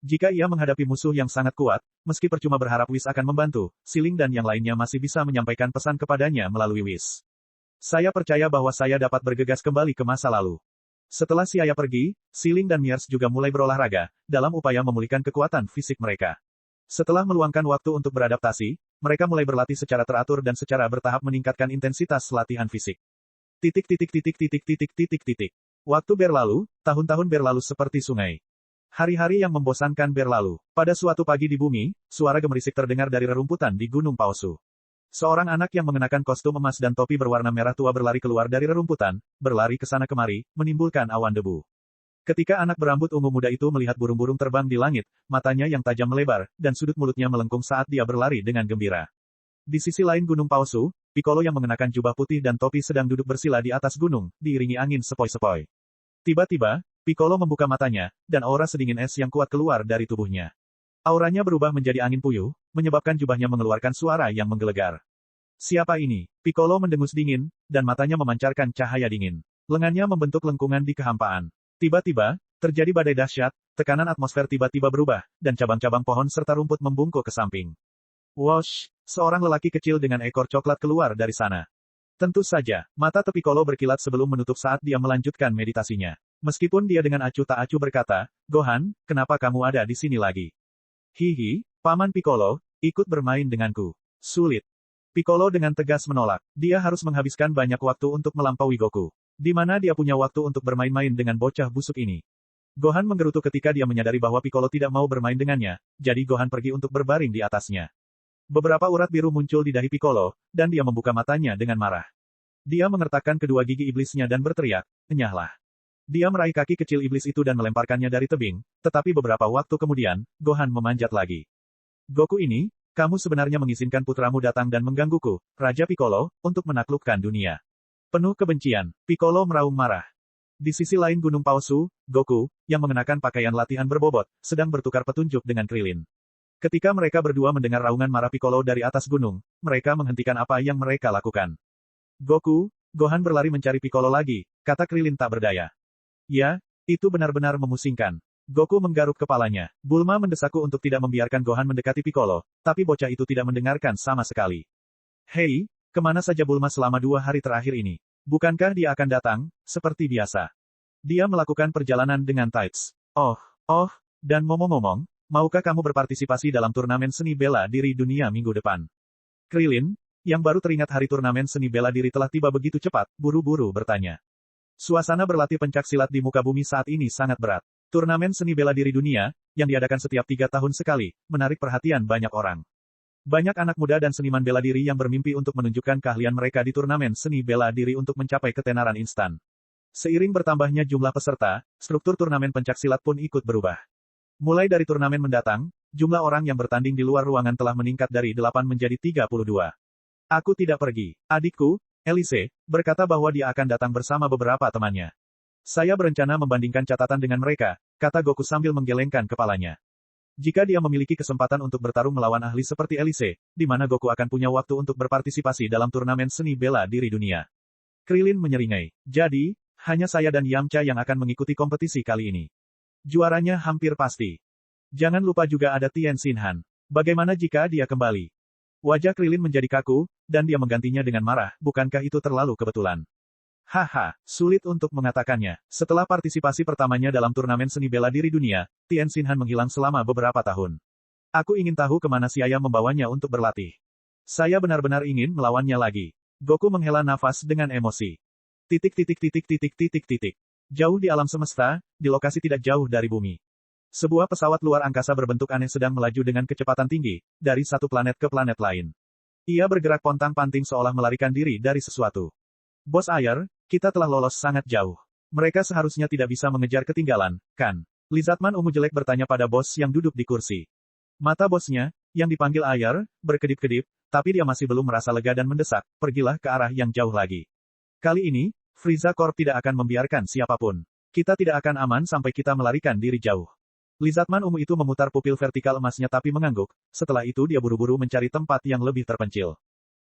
[SPEAKER 1] Jika ia menghadapi musuh yang sangat kuat, meski percuma berharap Whis akan membantu, Siling dan yang lainnya masih bisa menyampaikan pesan kepadanya melalui Whis. Saya percaya bahwa saya dapat bergegas kembali ke masa lalu. Setelah Siaya pergi, Siling dan Miers juga mulai berolahraga, dalam upaya memulihkan kekuatan fisik mereka. Setelah meluangkan waktu untuk beradaptasi, mereka mulai berlatih secara teratur dan secara bertahap meningkatkan intensitas latihan fisik. Waktu berlalu, tahun-tahun berlalu seperti sungai. Hari-hari yang membosankan berlalu. Pada suatu pagi di bumi, suara gemerisik terdengar dari rerumputan di Gunung Paosu. Seorang anak yang mengenakan kostum emas dan topi berwarna merah tua berlari keluar dari rerumputan, berlari ke sana kemari, menimbulkan awan debu. Ketika anak berambut ungu muda itu melihat burung-burung terbang di langit, matanya yang tajam melebar, dan sudut mulutnya melengkung saat dia berlari dengan gembira. Di sisi lain Gunung Paosu, Piccolo yang mengenakan jubah putih dan topi sedang duduk bersila di atas gunung, diiringi angin sepoi-sepoi. Tiba-tiba, Piccolo membuka matanya, dan aura sedingin es yang kuat keluar dari tubuhnya. Auranya berubah menjadi angin puyuh, menyebabkan jubahnya mengeluarkan suara yang menggelegar. Siapa ini? Piccolo mendengus dingin, dan matanya memancarkan cahaya dingin. Lengannya membentuk lengkungan di kehampaan. Tiba-tiba, terjadi badai dahsyat, tekanan atmosfer tiba-tiba berubah, dan cabang-cabang pohon serta rumput membungkuk ke samping. Wosh! Seorang lelaki kecil dengan ekor coklat keluar dari sana. Tentu saja, mata Piccolo berkilat sebelum menutup saat dia melanjutkan meditasinya. Meskipun dia dengan acuh tak acuh berkata, Gohan, kenapa kamu ada di sini lagi? Hihi, Paman Piccolo, ikut bermain denganku. Sulit. Piccolo dengan tegas menolak. Dia harus menghabiskan banyak waktu untuk melampaui Goku. Di mana dia punya waktu untuk bermain-main dengan bocah busuk ini? Gohan menggerutu ketika dia menyadari bahwa Piccolo tidak mau bermain dengannya, jadi Gohan pergi untuk berbaring di atasnya. Beberapa urat biru muncul di dahi Piccolo, dan dia membuka matanya dengan marah. Dia mengertakkan kedua gigi iblisnya dan berteriak, enyahlah. Dia meraih kaki kecil iblis itu dan melemparkannya dari tebing, tetapi beberapa waktu kemudian, Gohan memanjat lagi. Goku ini, kamu sebenarnya mengizinkan putramu datang dan menggangguku, Raja Piccolo, untuk menaklukkan dunia. Penuh kebencian, Piccolo meraung marah. Di sisi lain Gunung Paosu, Goku, yang mengenakan pakaian latihan berbobot, sedang bertukar petunjuk dengan Krillin. Ketika mereka berdua mendengar raungan marah Piccolo dari atas gunung, mereka menghentikan apa yang mereka lakukan. Goku, Gohan berlari mencari Piccolo lagi, kata Krillin tak berdaya. Ya, itu benar-benar memusingkan. Goku menggaruk kepalanya. Bulma mendesakku untuk tidak membiarkan Gohan mendekati Piccolo, tapi bocah itu tidak mendengarkan sama sekali. Hei, kemana saja Bulma selama 2 hari terakhir ini? Bukankah dia akan datang, seperti biasa? Dia melakukan perjalanan dengan Tights. Dan ngomong-ngomong, maukah kamu berpartisipasi dalam turnamen seni bela diri dunia minggu depan? Krillin, yang baru teringat hari turnamen seni bela diri telah tiba begitu cepat, buru-buru bertanya. Suasana berlatih pencak silat di muka bumi saat ini sangat berat. Turnamen seni bela diri dunia, yang diadakan setiap 3 tahun sekali, menarik perhatian banyak orang. Banyak anak muda dan seniman bela diri yang bermimpi untuk menunjukkan keahlian mereka di turnamen seni bela diri untuk mencapai ketenaran instan. Seiring bertambahnya jumlah peserta, struktur turnamen pencak silat pun ikut berubah. Mulai dari turnamen mendatang, jumlah orang yang bertanding di luar ruangan telah meningkat dari 8 menjadi 32. Aku tidak pergi. Adikku, Elise, berkata bahwa dia akan datang bersama beberapa temannya. Saya berencana membandingkan catatan dengan mereka, kata Goku sambil menggelengkan kepalanya. Jika dia memiliki kesempatan untuk bertarung melawan ahli seperti Elise, di mana Goku akan punya waktu untuk berpartisipasi dalam turnamen seni bela diri dunia. Krillin menyeringai. Jadi, hanya saya dan Yamcha yang akan mengikuti kompetisi kali ini. Juaranya hampir pasti. Jangan lupa juga ada Tien Shinhan. Bagaimana jika dia kembali? Wajah Krillin menjadi kaku, dan dia menggantinya dengan marah, bukankah itu terlalu kebetulan? Haha, sulit untuk mengatakannya. Setelah partisipasi pertamanya dalam turnamen seni bela diri dunia, Tien Shinhan menghilang selama beberapa tahun. Aku ingin tahu kemana Siaya membawanya untuk berlatih. Saya benar-benar ingin melawannya lagi. Goku menghela nafas dengan emosi. Jauh di alam semesta, di lokasi tidak jauh dari bumi. Sebuah pesawat luar angkasa berbentuk aneh sedang melaju dengan kecepatan tinggi, dari satu planet ke planet lain. Ia bergerak pontang-panting seolah melarikan diri dari sesuatu. Bos Ayer, kita telah lolos sangat jauh. Mereka seharusnya tidak bisa mengejar ketinggalan, kan? Lizardman ungu jelek bertanya pada bos yang duduk di kursi. Mata bosnya, yang dipanggil Ayer, berkedip-kedip, tapi dia masih belum merasa lega dan mendesak, pergilah ke arah yang jauh lagi. Kali ini, Frieza Corp tidak akan membiarkan siapapun. Kita tidak akan aman sampai kita melarikan diri jauh. Lizardman ungu itu memutar pupil vertikal emasnya tapi mengangguk, setelah itu dia buru-buru mencari tempat yang lebih terpencil.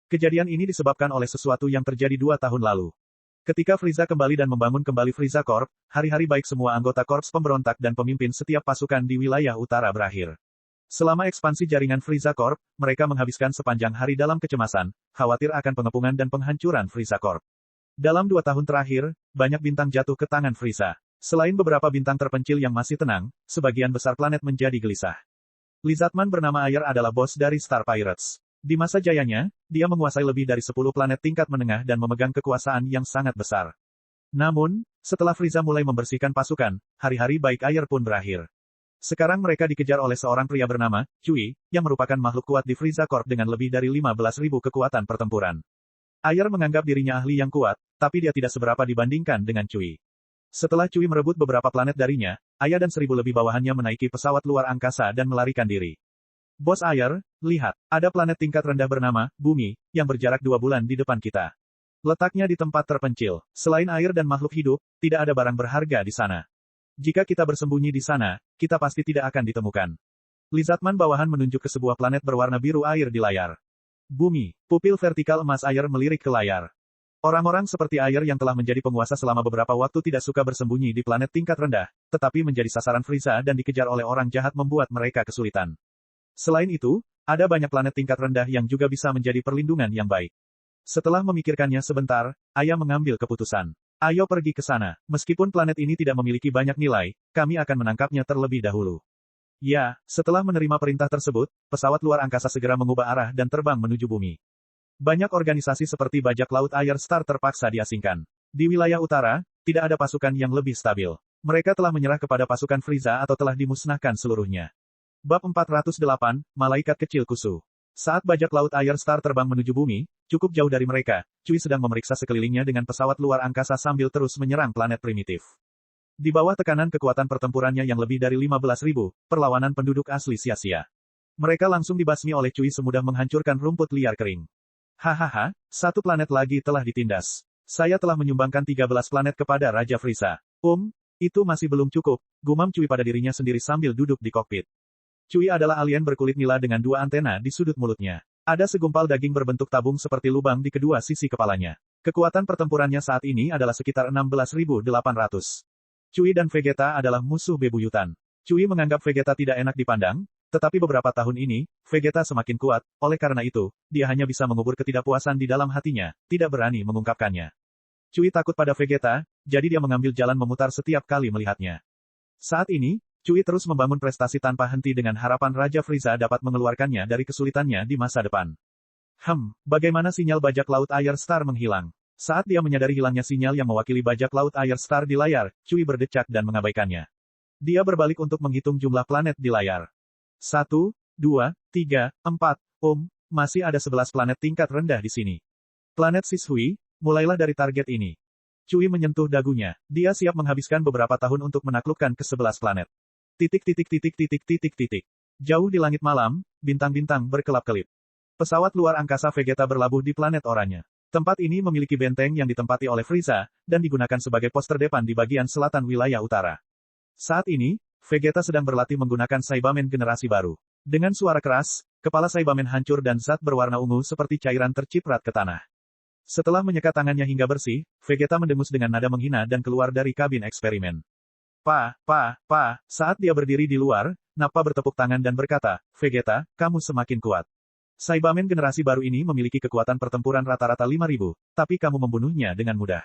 [SPEAKER 1] Kejadian ini disebabkan oleh sesuatu yang terjadi 2 tahun lalu. Ketika Frieza kembali dan membangun kembali Frieza Corp, hari-hari baik semua anggota korps pemberontak dan pemimpin setiap pasukan di wilayah utara berakhir. Selama ekspansi jaringan Frieza Corp, mereka menghabiskan sepanjang hari dalam kecemasan, khawatir akan pengepungan dan penghancuran Frieza Corp. Dalam 2 tahun terakhir, banyak bintang jatuh ke tangan Frieza. Selain beberapa bintang terpencil yang masih tenang, sebagian besar planet menjadi gelisah. Lizardman bernama Ayer adalah bos dari Star Pirates. Di masa jayanya, dia menguasai lebih dari 10 planet tingkat menengah dan memegang kekuasaan yang sangat besar. Namun, setelah Frieza mulai membersihkan pasukan, hari-hari baik Ayer pun berakhir. Sekarang mereka dikejar oleh seorang pria bernama Cui, yang merupakan makhluk kuat di Frieza Corp dengan lebih dari 15.000 kekuatan pertempuran. Ayer menganggap dirinya ahli yang kuat, tapi dia tidak seberapa dibandingkan dengan Cui. Setelah Cui merebut beberapa planet darinya, Ayer dan 1.000 lebih bawahannya menaiki pesawat luar angkasa dan melarikan diri. Bos Ayer, lihat, ada planet tingkat rendah bernama Bumi, yang berjarak 2 bulan di depan kita. Letaknya di tempat terpencil. Selain air dan makhluk hidup, tidak ada barang berharga di sana. Jika kita bersembunyi di sana, kita pasti tidak akan ditemukan. Lizardman bawahan menunjuk ke sebuah planet berwarna biru air di layar. Bumi, pupil vertikal emas Ayer melirik ke layar. Orang-orang seperti Ayer yang telah menjadi penguasa selama beberapa waktu tidak suka bersembunyi di planet tingkat rendah, tetapi menjadi sasaran Frieza dan dikejar oleh orang jahat membuat mereka kesulitan. Selain itu, ada banyak planet tingkat rendah yang juga bisa menjadi perlindungan yang baik. Setelah memikirkannya sebentar, Ayer mengambil keputusan. Ayo pergi ke sana. Meskipun planet ini tidak memiliki banyak nilai, kami akan menangkapnya terlebih dahulu. Ya, setelah menerima perintah tersebut, pesawat luar angkasa segera mengubah arah dan terbang menuju bumi. Banyak organisasi seperti bajak laut Ayer Star terpaksa diasingkan. Di wilayah utara, tidak ada pasukan yang lebih stabil. Mereka telah menyerah kepada pasukan Frieza atau telah dimusnahkan seluruhnya. Bab 408, Malaikat Kecil Kusu. Saat bajak laut Ayer Star terbang menuju bumi, cukup jauh dari mereka, Cui sedang memeriksa sekelilingnya dengan pesawat luar angkasa sambil terus menyerang planet primitif. Di bawah tekanan kekuatan pertempurannya yang lebih dari 15.000, perlawanan penduduk asli sia-sia. Mereka langsung dibasmi oleh Cui semudah menghancurkan rumput liar kering. Hahaha, 1 planet lagi telah ditindas. Saya telah menyumbangkan 13 planet kepada Raja Frieza. Itu masih belum cukup, gumam Cui pada dirinya sendiri sambil duduk di kokpit. Cui adalah alien berkulit nila dengan 2 antena di sudut mulutnya. Ada segumpal daging berbentuk tabung seperti lubang di kedua sisi kepalanya. Kekuatan pertempurannya saat ini adalah sekitar 16.800. Cui dan Vegeta adalah musuh bebuyutan. Cui menganggap Vegeta tidak enak dipandang, tetapi beberapa tahun ini, Vegeta semakin kuat, oleh karena itu, dia hanya bisa mengubur ketidakpuasan di dalam hatinya, tidak berani mengungkapkannya. Cui takut pada Vegeta, jadi dia mengambil jalan memutar setiap kali melihatnya. Saat ini, Cui terus membangun prestasi tanpa henti dengan harapan Raja Frieza dapat mengeluarkannya dari kesulitannya di masa depan. Bagaimana sinyal bajak laut Ayer Star menghilang? Saat dia menyadari hilangnya sinyal yang mewakili bajak laut Ayer Star di layar, Cui berdecak dan mengabaikannya. Dia berbalik untuk menghitung jumlah planet di layar. 1, 2, 3, 4, masih ada 11 planet tingkat rendah di sini. Planet Sishui, mulailah dari target ini. Cui menyentuh dagunya. Dia siap menghabiskan beberapa tahun untuk menaklukkan ke-11 planet. Jauh di langit malam, bintang-bintang berkelap-kelip. Pesawat luar angkasa Vegeta berlabuh di planet oranye. Tempat ini memiliki benteng yang ditempati oleh Frieza, dan digunakan sebagai pos terdepan di bagian selatan wilayah utara. Saat ini, Vegeta sedang berlatih menggunakan Saibamen generasi baru. Dengan suara keras, kepala Saibamen hancur dan zat berwarna ungu seperti cairan terciprat ke tanah. Setelah menyekat tangannya hingga bersih, Vegeta mendengus dengan nada menghina dan keluar dari kabin eksperimen. Saat dia berdiri di luar, Nappa bertepuk tangan dan berkata, Vegeta, kamu semakin kuat. Saibamen generasi baru ini memiliki kekuatan pertempuran rata-rata 5.000, tapi kamu membunuhnya dengan mudah.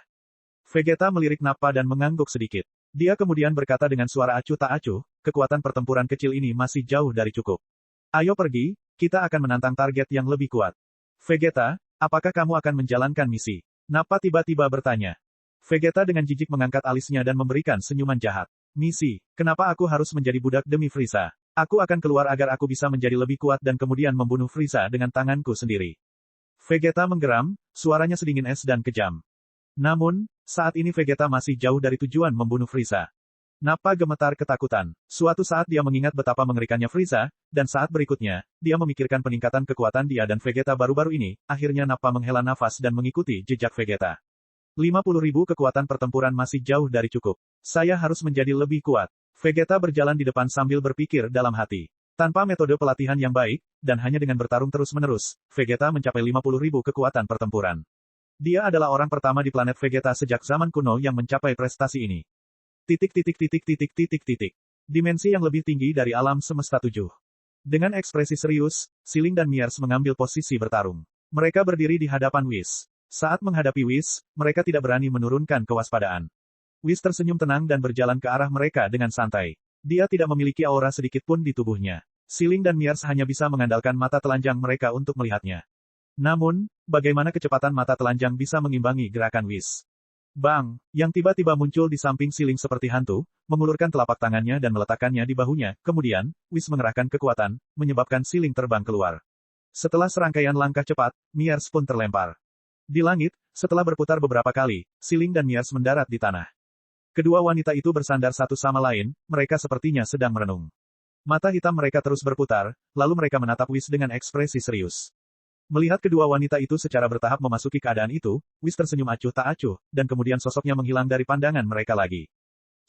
[SPEAKER 1] Vegeta melirik Nappa dan mengangguk sedikit. Dia kemudian berkata dengan suara acuh tak acuh, kekuatan pertempuran kecil ini masih jauh dari cukup. Ayo pergi, kita akan menantang target yang lebih kuat. Vegeta, apakah kamu akan menjalankan misi? Nappa tiba-tiba bertanya. Vegeta dengan jijik mengangkat alisnya dan memberikan senyuman jahat. Misi, kenapa aku harus menjadi budak demi Frieza? Aku akan keluar agar aku bisa menjadi lebih kuat dan kemudian membunuh Frieza dengan tanganku sendiri. Vegeta menggeram, suaranya sedingin es dan kejam. Namun, saat ini Vegeta masih jauh dari tujuan membunuh Frieza. Nappa gemetar ketakutan. Suatu saat dia mengingat betapa mengerikannya Frieza, dan saat berikutnya, dia memikirkan peningkatan kekuatan dia dan Vegeta baru-baru ini, akhirnya Nappa menghela nafas dan mengikuti jejak Vegeta. 50.000 kekuatan pertempuran masih jauh dari cukup. Saya harus menjadi lebih kuat. Vegeta berjalan di depan sambil berpikir dalam hati. Tanpa metode pelatihan yang baik, dan hanya dengan bertarung terus-menerus, Vegeta mencapai 50.000 kekuatan pertempuran. Dia adalah orang pertama di planet Vegeta sejak zaman kuno yang mencapai prestasi ini. Dimensi yang lebih tinggi dari alam semesta 7. Dengan ekspresi serius, Siling dan Miers mengambil posisi bertarung. Mereka berdiri di hadapan Whis. Saat menghadapi Whis, mereka tidak berani menurunkan kewaspadaan. Whis tersenyum tenang dan berjalan ke arah mereka dengan santai. Dia tidak memiliki aura sedikit pun di tubuhnya. Siling dan Miers hanya bisa mengandalkan mata telanjang mereka untuk melihatnya. Namun, bagaimana kecepatan mata telanjang bisa mengimbangi gerakan Whis? Bang, yang tiba-tiba muncul di samping Siling seperti hantu, mengulurkan telapak tangannya dan meletakkannya di bahunya, kemudian, Whis mengerahkan kekuatan, menyebabkan Siling terbang keluar. Setelah serangkaian langkah cepat, Miers pun terlempar. Di langit, setelah berputar beberapa kali, Siling dan Miers mendarat di tanah. Kedua wanita itu bersandar satu sama lain, mereka sepertinya sedang merenung. Mata hitam mereka terus berputar, lalu mereka menatap Whis dengan ekspresi serius. Melihat kedua wanita itu secara bertahap memasuki keadaan itu, Whis tersenyum acuh tak acuh, dan kemudian sosoknya menghilang dari pandangan mereka lagi.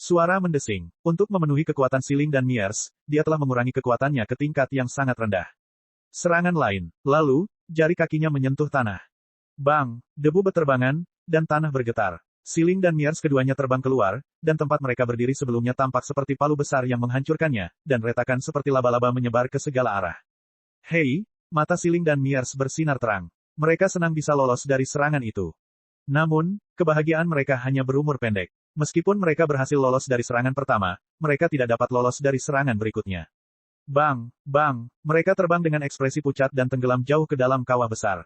[SPEAKER 1] Suara mendesing. Untuk memenuhi kekuatan Siling dan Miers, dia telah mengurangi kekuatannya ke tingkat yang sangat rendah. Serangan lain. Lalu, jari kakinya menyentuh tanah. Bang, debu beterbangan, dan tanah bergetar. Siling dan Miers keduanya terbang keluar, dan tempat mereka berdiri sebelumnya tampak seperti palu besar yang menghancurkannya, dan retakan seperti laba-laba menyebar ke segala arah. Hei, mata Siling dan Miers bersinar terang. Mereka senang bisa lolos dari serangan itu. Namun, kebahagiaan mereka hanya berumur pendek. Meskipun mereka berhasil lolos dari serangan pertama, mereka tidak dapat lolos dari serangan berikutnya. Bang, bang, mereka terbang dengan ekspresi pucat dan tenggelam jauh ke dalam kawah besar.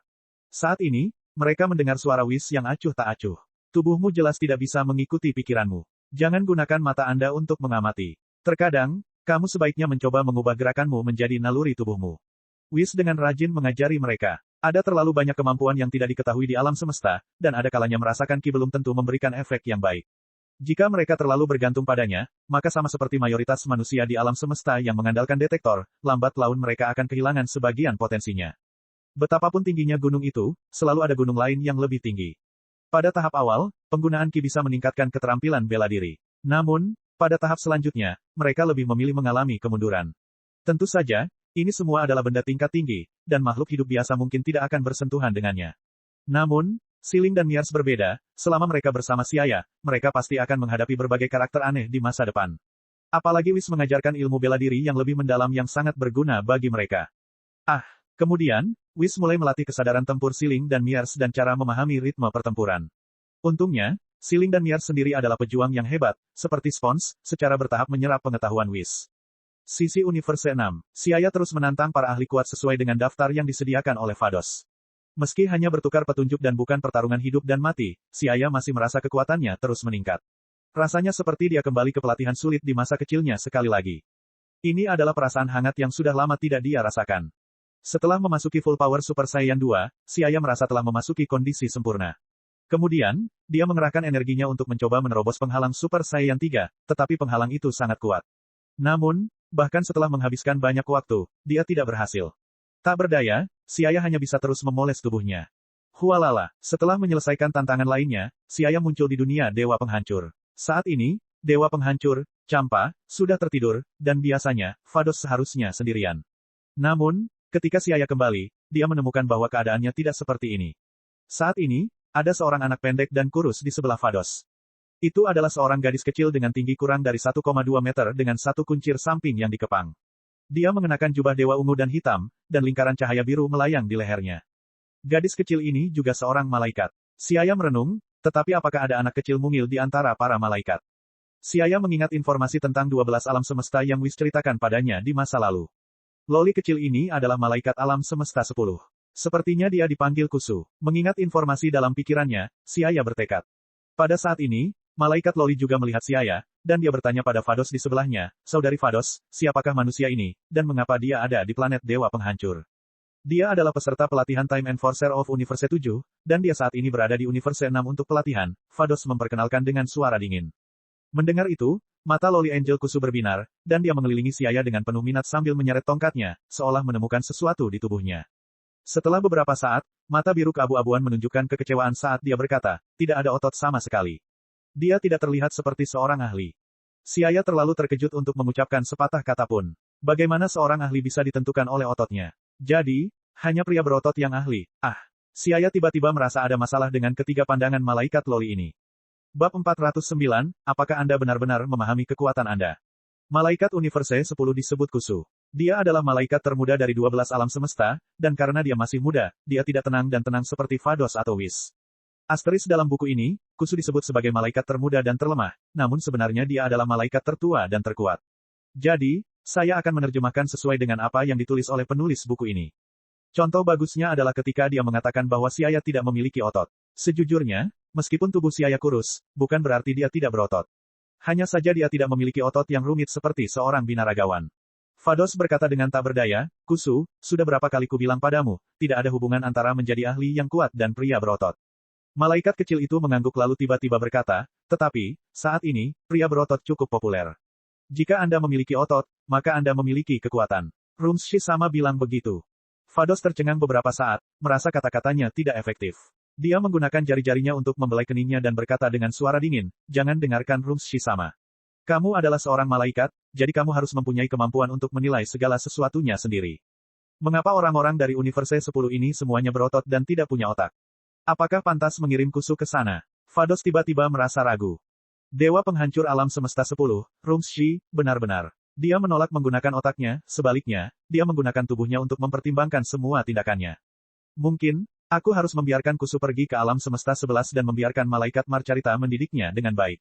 [SPEAKER 1] Saat ini, mereka mendengar suara Whis yang acuh tak acuh. Tubuhmu jelas tidak bisa mengikuti pikiranmu. Jangan gunakan mata Anda untuk mengamati. Terkadang, kamu sebaiknya mencoba mengubah gerakanmu menjadi naluri tubuhmu. Whis dengan rajin mengajari mereka. Ada terlalu banyak kemampuan yang tidak diketahui di alam semesta, dan ada kalanya merasakan ki belum tentu memberikan efek yang baik. Jika mereka terlalu bergantung padanya, maka sama seperti mayoritas manusia di alam semesta yang mengandalkan detektor, lambat laun mereka akan kehilangan sebagian potensinya. Betapapun tingginya gunung itu, selalu ada gunung lain yang lebih tinggi. Pada tahap awal, penggunaan ki bisa meningkatkan keterampilan bela diri. Namun, pada tahap selanjutnya, mereka lebih memilih mengalami kemunduran. Tentu saja, ini semua adalah benda tingkat tinggi, dan makhluk hidup biasa mungkin tidak akan bersentuhan dengannya. Namun, Siling dan Miers berbeda, selama mereka bersama Siaya, mereka pasti akan menghadapi berbagai karakter aneh di masa depan. Apalagi Whis mengajarkan ilmu bela diri yang lebih mendalam yang sangat berguna bagi mereka. Kemudian, Whis mulai melatih kesadaran tempur Siling dan Miers dan cara memahami ritme pertempuran. Untungnya, Siling dan Miers sendiri adalah pejuang yang hebat, seperti Spons, secara bertahap menyerap pengetahuan Whis. Sisi Universe 6, Siaya terus menantang para ahli kuat sesuai dengan daftar yang disediakan oleh Vados. Meski hanya bertukar petunjuk dan bukan pertarungan hidup dan mati, Siaya masih merasa kekuatannya terus meningkat. Rasanya seperti dia kembali ke pelatihan sulit di masa kecilnya sekali lagi. Ini adalah perasaan hangat yang sudah lama tidak dia rasakan. Setelah memasuki Full Power Super Saiyan 2, Siaya merasa telah memasuki kondisi sempurna. Kemudian, dia mengerahkan energinya untuk mencoba menerobos penghalang Super Saiyan 3, tetapi penghalang itu sangat kuat. Namun, bahkan setelah menghabiskan banyak waktu, dia tidak berhasil. Tak berdaya, Siaya hanya bisa terus memoles tubuhnya. Hualala, setelah menyelesaikan tantangan lainnya, Siaya muncul di dunia Dewa Penghancur. Saat ini, Dewa Penghancur, Champa, sudah tertidur, dan biasanya, Vados seharusnya sendirian. Namun, ketika Siaya kembali, dia menemukan bahwa keadaannya tidak seperti ini. Saat ini, ada seorang anak pendek dan kurus di sebelah Vados. Itu adalah seorang gadis kecil dengan tinggi kurang dari 1,2 meter dengan satu kuncir samping yang dikepang. Dia mengenakan jubah dewa ungu dan hitam, dan lingkaran cahaya biru melayang di lehernya. Gadis kecil ini juga seorang malaikat. Siaya merenung, tetapi apakah ada anak kecil mungil di antara para malaikat? Siaya mengingat informasi tentang 12 alam semesta yang Whis ceritakan padanya di masa lalu. Loli kecil ini adalah malaikat alam semesta 10. Sepertinya dia dipanggil Kusu. Mengingat informasi dalam pikirannya, Siaya bertekad. Pada saat ini, malaikat Loli juga melihat Siaya, dan dia bertanya pada Vados di sebelahnya, "Saudari Vados, siapakah manusia ini, dan mengapa dia ada di planet Dewa Penghancur?" Dia adalah peserta pelatihan Time Enforcer of Universe 7, dan dia saat ini berada di Universe 6 untuk pelatihan, Vados memperkenalkan dengan suara dingin. Mendengar itu, mata Loli Angel Kusu berbinar, dan dia mengelilingi Siaya dengan penuh minat sambil menyeret tongkatnya, seolah menemukan sesuatu di tubuhnya. Setelah beberapa saat, mata biru keabu-abuan menunjukkan kekecewaan saat dia berkata, "Tidak ada otot sama sekali." Dia tidak terlihat seperti seorang ahli. Siaya terlalu terkejut untuk mengucapkan sepatah kata pun. Bagaimana seorang ahli bisa ditentukan oleh ototnya? Jadi, hanya pria berotot yang ahli. Siaya tiba-tiba merasa ada masalah dengan ketiga pandangan malaikat loli ini. Bab 409, apakah Anda benar-benar memahami kekuatan Anda? Malaikat Universe 10 disebut Kusu. Dia adalah malaikat termuda dari 12 alam semesta, dan karena dia masih muda, dia tidak tenang dan tenang seperti Vados atau Whis. Asteris dalam buku ini, Kusu disebut sebagai malaikat termuda dan terlemah, namun sebenarnya dia adalah malaikat tertua dan terkuat. Jadi, saya akan menerjemahkan sesuai dengan apa yang ditulis oleh penulis buku ini. Contoh bagusnya adalah ketika dia mengatakan bahwa Siaya tidak memiliki otot. Sejujurnya, meskipun tubuh Siaya kurus, bukan berarti dia tidak berotot. Hanya saja dia tidak memiliki otot yang rumit seperti seorang binaragawan. Vados berkata dengan tak berdaya, Kusu, sudah berapa kali kubilang padamu, tidak ada hubungan antara menjadi ahli yang kuat dan pria berotot. Malaikat kecil itu mengangguk lalu tiba-tiba berkata, tetapi, saat ini, pria berotot cukup populer. Jika Anda memiliki otot, maka Anda memiliki kekuatan. Rumshi sama bilang begitu. Vados tercengang beberapa saat, merasa kata-katanya tidak efektif. Dia menggunakan jari-jarinya untuk membelai keningnya dan berkata dengan suara dingin, jangan dengarkan Rumshi sama. Kamu adalah seorang malaikat, jadi kamu harus mempunyai kemampuan untuk menilai segala sesuatunya sendiri. Mengapa orang-orang dari Universe 10 ini semuanya berotot dan tidak punya otak? Apakah pantas mengirim Kusu ke sana? Vados tiba-tiba merasa ragu. Dewa penghancur alam semesta 10, Rumshi, benar-benar. Dia menolak menggunakan otaknya, sebaliknya, dia menggunakan tubuhnya untuk mempertimbangkan semua tindakannya. Mungkin, aku harus membiarkan Kusu pergi ke alam semesta 11 dan membiarkan malaikat Marcarita mendidiknya dengan baik.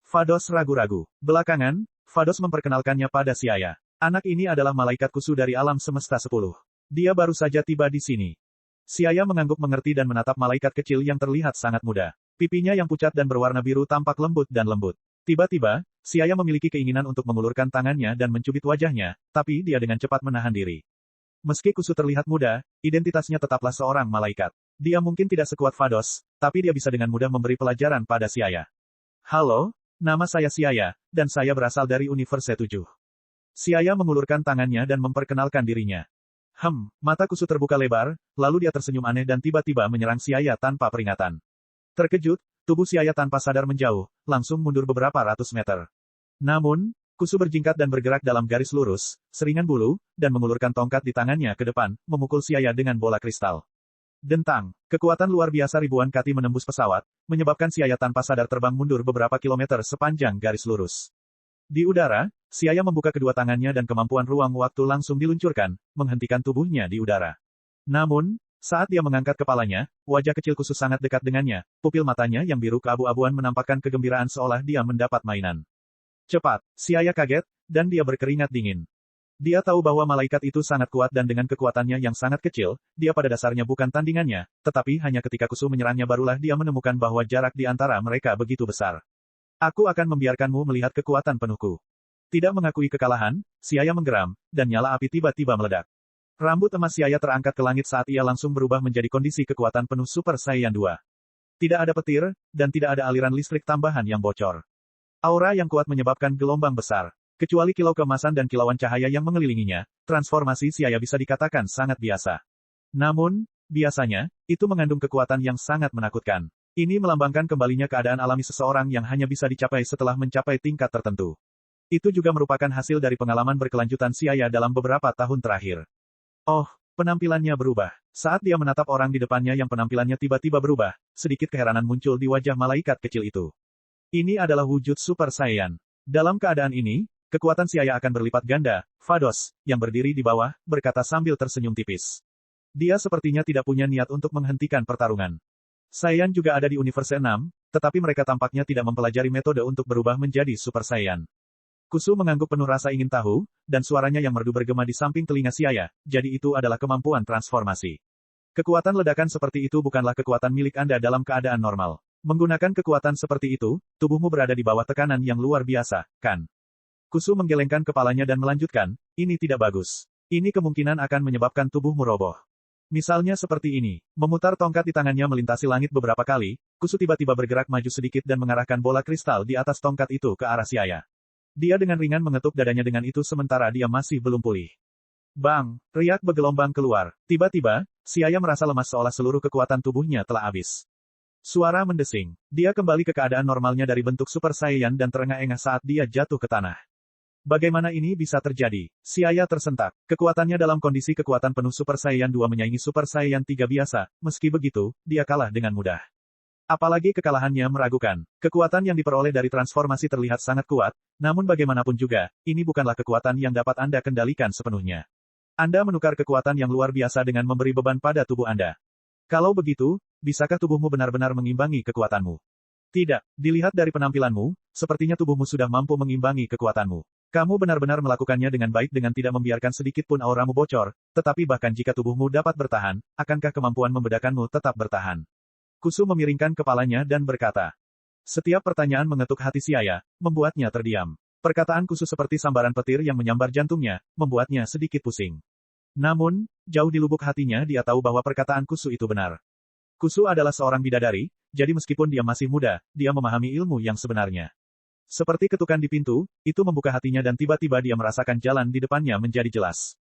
[SPEAKER 1] Vados ragu-ragu. Belakangan, Vados memperkenalkannya pada Siaya. Anak ini adalah malaikat Kusu dari alam semesta 10. Dia baru saja tiba di sini. Siaya mengangguk mengerti dan menatap malaikat kecil yang terlihat sangat muda. Pipinya yang pucat dan berwarna biru tampak lembut dan lembut. Tiba-tiba, Siaya memiliki keinginan untuk mengulurkan tangannya dan mencubit wajahnya, tapi dia dengan cepat menahan diri. Meski Kusu terlihat muda, identitasnya tetaplah seorang malaikat. Dia mungkin tidak sekuat Vados, tapi dia bisa dengan mudah memberi pelajaran pada Siaya. Halo, nama saya Siaya, dan saya berasal dari Universe 7. Siaya mengulurkan tangannya dan memperkenalkan dirinya. Mata Kusu terbuka lebar, lalu dia tersenyum aneh dan tiba-tiba menyerang Siaya tanpa peringatan. Terkejut, tubuh Siaya tanpa sadar menjauh, langsung mundur beberapa ratus meter. Namun, Kusu berjingkat dan bergerak dalam garis lurus, seringan bulu, dan mengulurkan tongkat di tangannya ke depan, memukul Siaya dengan bola kristal. Dentang, kekuatan luar biasa ribuan kati menembus pesawat, menyebabkan Siaya tanpa sadar terbang mundur beberapa kilometer sepanjang garis lurus. Di udara, Siaya membuka kedua tangannya dan kemampuan ruang waktu langsung diluncurkan, menghentikan tubuhnya di udara. Namun, saat dia mengangkat kepalanya, wajah kecil Kusu sangat dekat dengannya, pupil matanya yang biru keabu-abuan menampakkan kegembiraan seolah dia mendapat mainan. Cepat, Siaya kaget, dan dia berkeringat dingin. Dia tahu bahwa malaikat itu sangat kuat dan dengan kekuatannya yang sangat kecil, dia pada dasarnya bukan tandingannya, tetapi hanya ketika Kusu menyerangnya barulah dia menemukan bahwa jarak di antara mereka begitu besar. Aku akan membiarkanmu melihat kekuatan penuhku. Tidak mengakui kekalahan, Siaya menggeram, dan nyala api tiba-tiba meledak. Rambut emas Siaya terangkat ke langit saat ia langsung berubah menjadi kondisi kekuatan penuh Super Saiyan 2. Tidak ada petir, dan tidak ada aliran listrik tambahan yang bocor. Aura yang kuat menyebabkan gelombang besar. Kecuali kilau keemasan dan kilauan cahaya yang mengelilinginya, transformasi Siaya bisa dikatakan sangat biasa. Namun, biasanya, itu mengandung kekuatan yang sangat menakutkan. Ini melambangkan kembalinya keadaan alami seseorang yang hanya bisa dicapai setelah mencapai tingkat tertentu. Itu juga merupakan hasil dari pengalaman berkelanjutan Siaya dalam beberapa tahun terakhir. Oh, penampilannya berubah. Saat dia menatap orang di depannya yang penampilannya tiba-tiba berubah, sedikit keheranan muncul di wajah malaikat kecil itu. Ini adalah wujud Super Saiyan. Dalam keadaan ini, kekuatan Siaya akan berlipat ganda. Vados, yang berdiri di bawah, berkata sambil tersenyum tipis. Dia sepertinya tidak punya niat untuk menghentikan pertarungan. Saiyan juga ada di Universe 6, tetapi mereka tampaknya tidak mempelajari metode untuk berubah menjadi Super Saiyan. Kusu mengangguk penuh rasa ingin tahu, dan suaranya yang merdu bergema di samping telinga Siaya, jadi itu adalah kemampuan transformasi. Kekuatan ledakan seperti itu bukanlah kekuatan milik Anda dalam keadaan normal. Menggunakan kekuatan seperti itu, tubuhmu berada di bawah tekanan yang luar biasa, kan? Kusu menggelengkan kepalanya dan melanjutkan, ini tidak bagus. Ini kemungkinan akan menyebabkan tubuhmu roboh. Misalnya seperti ini, memutar tongkat di tangannya melintasi langit beberapa kali, Kusu tiba-tiba bergerak maju sedikit dan mengarahkan bola kristal di atas tongkat itu ke arah Siaya. Dia dengan ringan mengetuk dadanya dengan itu sementara dia masih belum pulih. Bang! Riak bergelombang keluar. Tiba-tiba, Siaya merasa lemas seolah seluruh kekuatan tubuhnya telah habis. Suara mendesing. Dia kembali ke keadaan normalnya dari bentuk Super Saiyan dan terengah-engah saat dia jatuh ke tanah. Bagaimana ini bisa terjadi? Siaya tersentak. Kekuatannya dalam kondisi kekuatan penuh Super Saiyan 2 menyaingi Super Saiyan 3 biasa, meski begitu, dia kalah dengan mudah. Apalagi kekalahannya meragukan. Kekuatan yang diperoleh dari transformasi terlihat sangat kuat, namun bagaimanapun juga, ini bukanlah kekuatan yang dapat Anda kendalikan sepenuhnya. Anda menukar kekuatan yang luar biasa dengan memberi beban pada tubuh Anda. Kalau begitu, bisakah tubuhmu benar-benar mengimbangi kekuatanmu? Tidak, dilihat dari penampilanmu, sepertinya tubuhmu sudah mampu mengimbangi kekuatanmu. Kamu benar-benar melakukannya dengan baik dengan tidak membiarkan sedikit pun auramu bocor, tetapi bahkan jika tubuhmu dapat bertahan, akankah kemampuan membedakanmu tetap bertahan? Kusu memiringkan kepalanya dan berkata. Setiap pertanyaan mengetuk hati Siaya, membuatnya terdiam. Perkataan Kusu seperti sambaran petir yang menyambar jantungnya, membuatnya sedikit pusing. Namun, jauh di lubuk hatinya dia tahu bahwa perkataan Kusu itu benar. Kusu adalah seorang bidadari, jadi meskipun dia masih muda, dia memahami ilmu yang sebenarnya. Seperti ketukan di pintu, itu membuka hatinya dan tiba-tiba dia merasakan jalan di depannya menjadi jelas.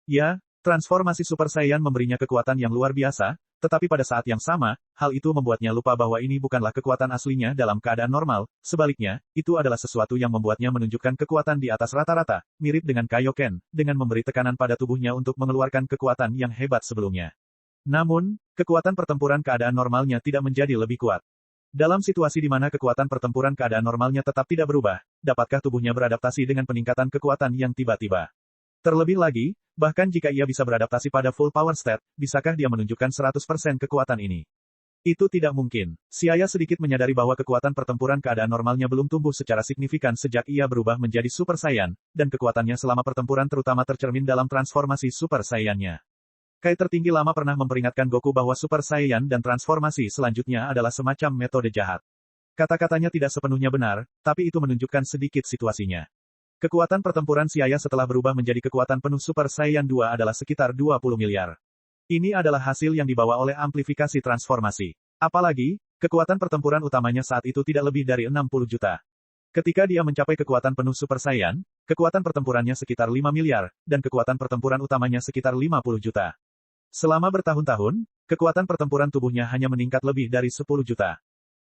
[SPEAKER 1] Ya, transformasi Super Saiyan memberinya kekuatan yang luar biasa, tetapi pada saat yang sama, hal itu membuatnya lupa bahwa ini bukanlah kekuatan aslinya dalam keadaan normal, sebaliknya, itu adalah sesuatu yang membuatnya menunjukkan kekuatan di atas rata-rata, mirip dengan Kaioken, dengan memberi tekanan pada tubuhnya untuk mengeluarkan kekuatan yang hebat sebelumnya. Namun, kekuatan pertempuran keadaan normalnya tidak menjadi lebih kuat. Dalam situasi di mana kekuatan pertempuran keadaan normalnya tetap tidak berubah, dapatkah tubuhnya beradaptasi dengan peningkatan kekuatan yang tiba-tiba? Terlebih lagi, bahkan jika ia bisa beradaptasi pada full power state, bisakah dia menunjukkan 100% kekuatan ini? Itu tidak mungkin. Siaya sedikit menyadari bahwa kekuatan pertempuran keadaan normalnya belum tumbuh secara signifikan sejak ia berubah menjadi Super Saiyan, dan kekuatannya selama pertempuran terutama tercermin dalam transformasi Super Saiyan-nya. Kai tertinggi lama pernah memperingatkan Goku bahwa Super Saiyan dan transformasi selanjutnya adalah semacam metode jahat. Kata-katanya tidak sepenuhnya benar, tapi itu menunjukkan sedikit situasinya. Kekuatan pertempuran Siaya setelah berubah menjadi kekuatan penuh Super Saiyan 2 adalah sekitar 20 miliar. Ini adalah hasil yang dibawa oleh amplifikasi transformasi. Apalagi, kekuatan pertempuran utamanya saat itu tidak lebih dari 60 juta. Ketika dia mencapai kekuatan penuh Super Saiyan, kekuatan pertempurannya sekitar 5 miliar, dan kekuatan pertempuran utamanya sekitar 50 juta. Selama bertahun-tahun, kekuatan pertempuran tubuhnya hanya meningkat lebih dari 10 juta.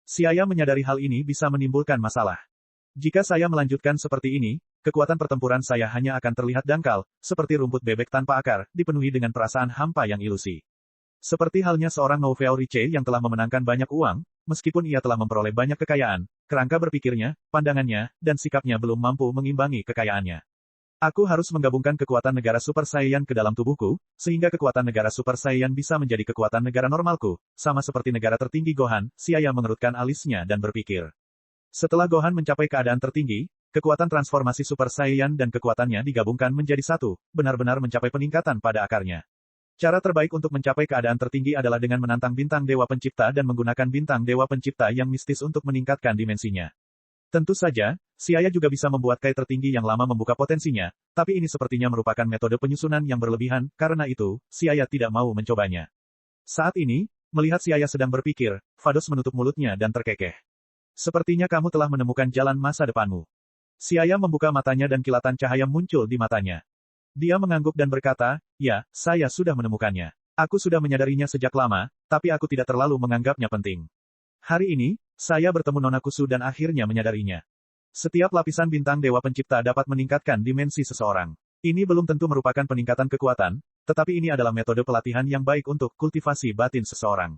[SPEAKER 1] Siaya menyadari hal ini bisa menimbulkan masalah. Jika saya melanjutkan seperti ini, kekuatan pertempuran saya hanya akan terlihat dangkal, seperti rumput bebek tanpa akar, dipenuhi dengan perasaan hampa yang ilusi. Seperti halnya seorang Nouveau Riche yang telah memenangkan banyak uang, meskipun ia telah memperoleh banyak kekayaan, kerangka berpikirnya, pandangannya, dan sikapnya belum mampu mengimbangi kekayaannya. Aku harus menggabungkan kekuatan negara Super Saiyan ke dalam tubuhku, sehingga kekuatan negara Super Saiyan bisa menjadi kekuatan negara normalku, sama seperti negara tertinggi Gohan. Siaya mengerutkan alisnya dan berpikir. Setelah Gohan mencapai keadaan tertinggi, kekuatan transformasi Super Saiyan dan kekuatannya digabungkan menjadi satu, benar-benar mencapai peningkatan pada akarnya. Cara terbaik untuk mencapai keadaan tertinggi adalah dengan menantang bintang Dewa Pencipta dan menggunakan bintang Dewa Pencipta yang mistis untuk meningkatkan dimensinya. Tentu saja, Siaya juga bisa membuat Kai tertinggi yang lama membuka potensinya, tapi ini sepertinya merupakan metode penyusunan yang berlebihan, karena itu, Siaya tidak mau mencobanya. Saat ini, melihat Siaya sedang berpikir, Vados menutup mulutnya dan terkekeh. Sepertinya kamu telah menemukan jalan masa depanmu. Siaya membuka matanya dan kilatan cahaya muncul di matanya. Dia mengangguk dan berkata, ya, saya sudah menemukannya. Aku sudah menyadarinya sejak lama, tapi aku tidak terlalu menganggapnya penting. Hari ini, saya bertemu Nona Kusu dan akhirnya menyadarinya. Setiap lapisan bintang Dewa Pencipta dapat meningkatkan dimensi seseorang. Ini belum tentu merupakan peningkatan kekuatan, tetapi ini adalah metode pelatihan yang baik untuk kultivasi batin seseorang.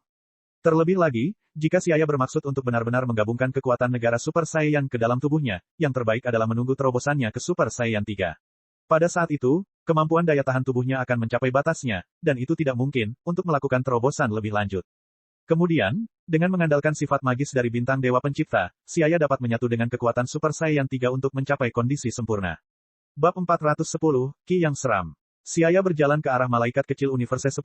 [SPEAKER 1] Terlebih lagi, jika Siaya bermaksud untuk benar-benar menggabungkan kekuatan negara Super Saiyan ke dalam tubuhnya, yang terbaik adalah menunggu terobosannya ke Super Saiyan 3. Pada saat itu, kemampuan daya tahan tubuhnya akan mencapai batasnya, dan itu tidak mungkin, untuk melakukan terobosan lebih lanjut. Kemudian, dengan mengandalkan sifat magis dari bintang Dewa Pencipta, Siaya dapat menyatu dengan kekuatan Super Saiyan 3 untuk mencapai kondisi sempurna. Bab 410, Ki Yang Seram. Siaya berjalan ke arah malaikat kecil Universe 10,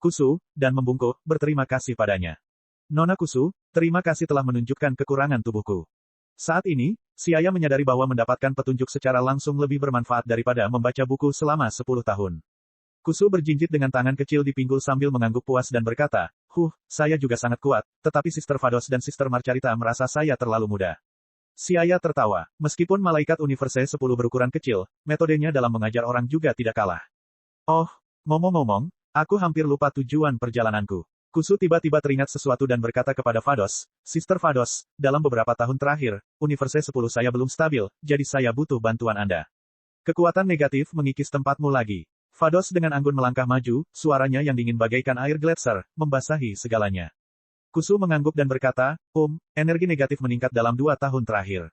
[SPEAKER 1] Kusu, dan membungkuk, berterima kasih padanya. Nona Kusu, terima kasih telah menunjukkan kekurangan tubuhku. Saat ini, Siaya menyadari bahwa mendapatkan petunjuk secara langsung lebih bermanfaat daripada membaca buku selama 10 tahun. Kusu berjinjit dengan tangan kecil di pinggul sambil mengangguk puas dan berkata, saya juga sangat kuat, tetapi Sister Vados dan Sister Marcarita merasa saya terlalu muda. Siaya tertawa. Meskipun malaikat Universe 10 berukuran kecil, metodenya dalam mengajar orang juga tidak kalah. Oh, ngomong-ngomong, aku hampir lupa tujuan perjalananku. Kusu tiba-tiba teringat sesuatu dan berkata kepada Vados, Sister Vados, dalam beberapa tahun terakhir, Universe 10 saya belum stabil, jadi saya butuh bantuan Anda. Kekuatan negatif mengikis tempatmu lagi. Vados dengan anggun melangkah maju, suaranya yang dingin bagaikan air gletser, membasahi segalanya. Kusu mengangguk dan berkata, energi negatif meningkat dalam 2 tahun terakhir.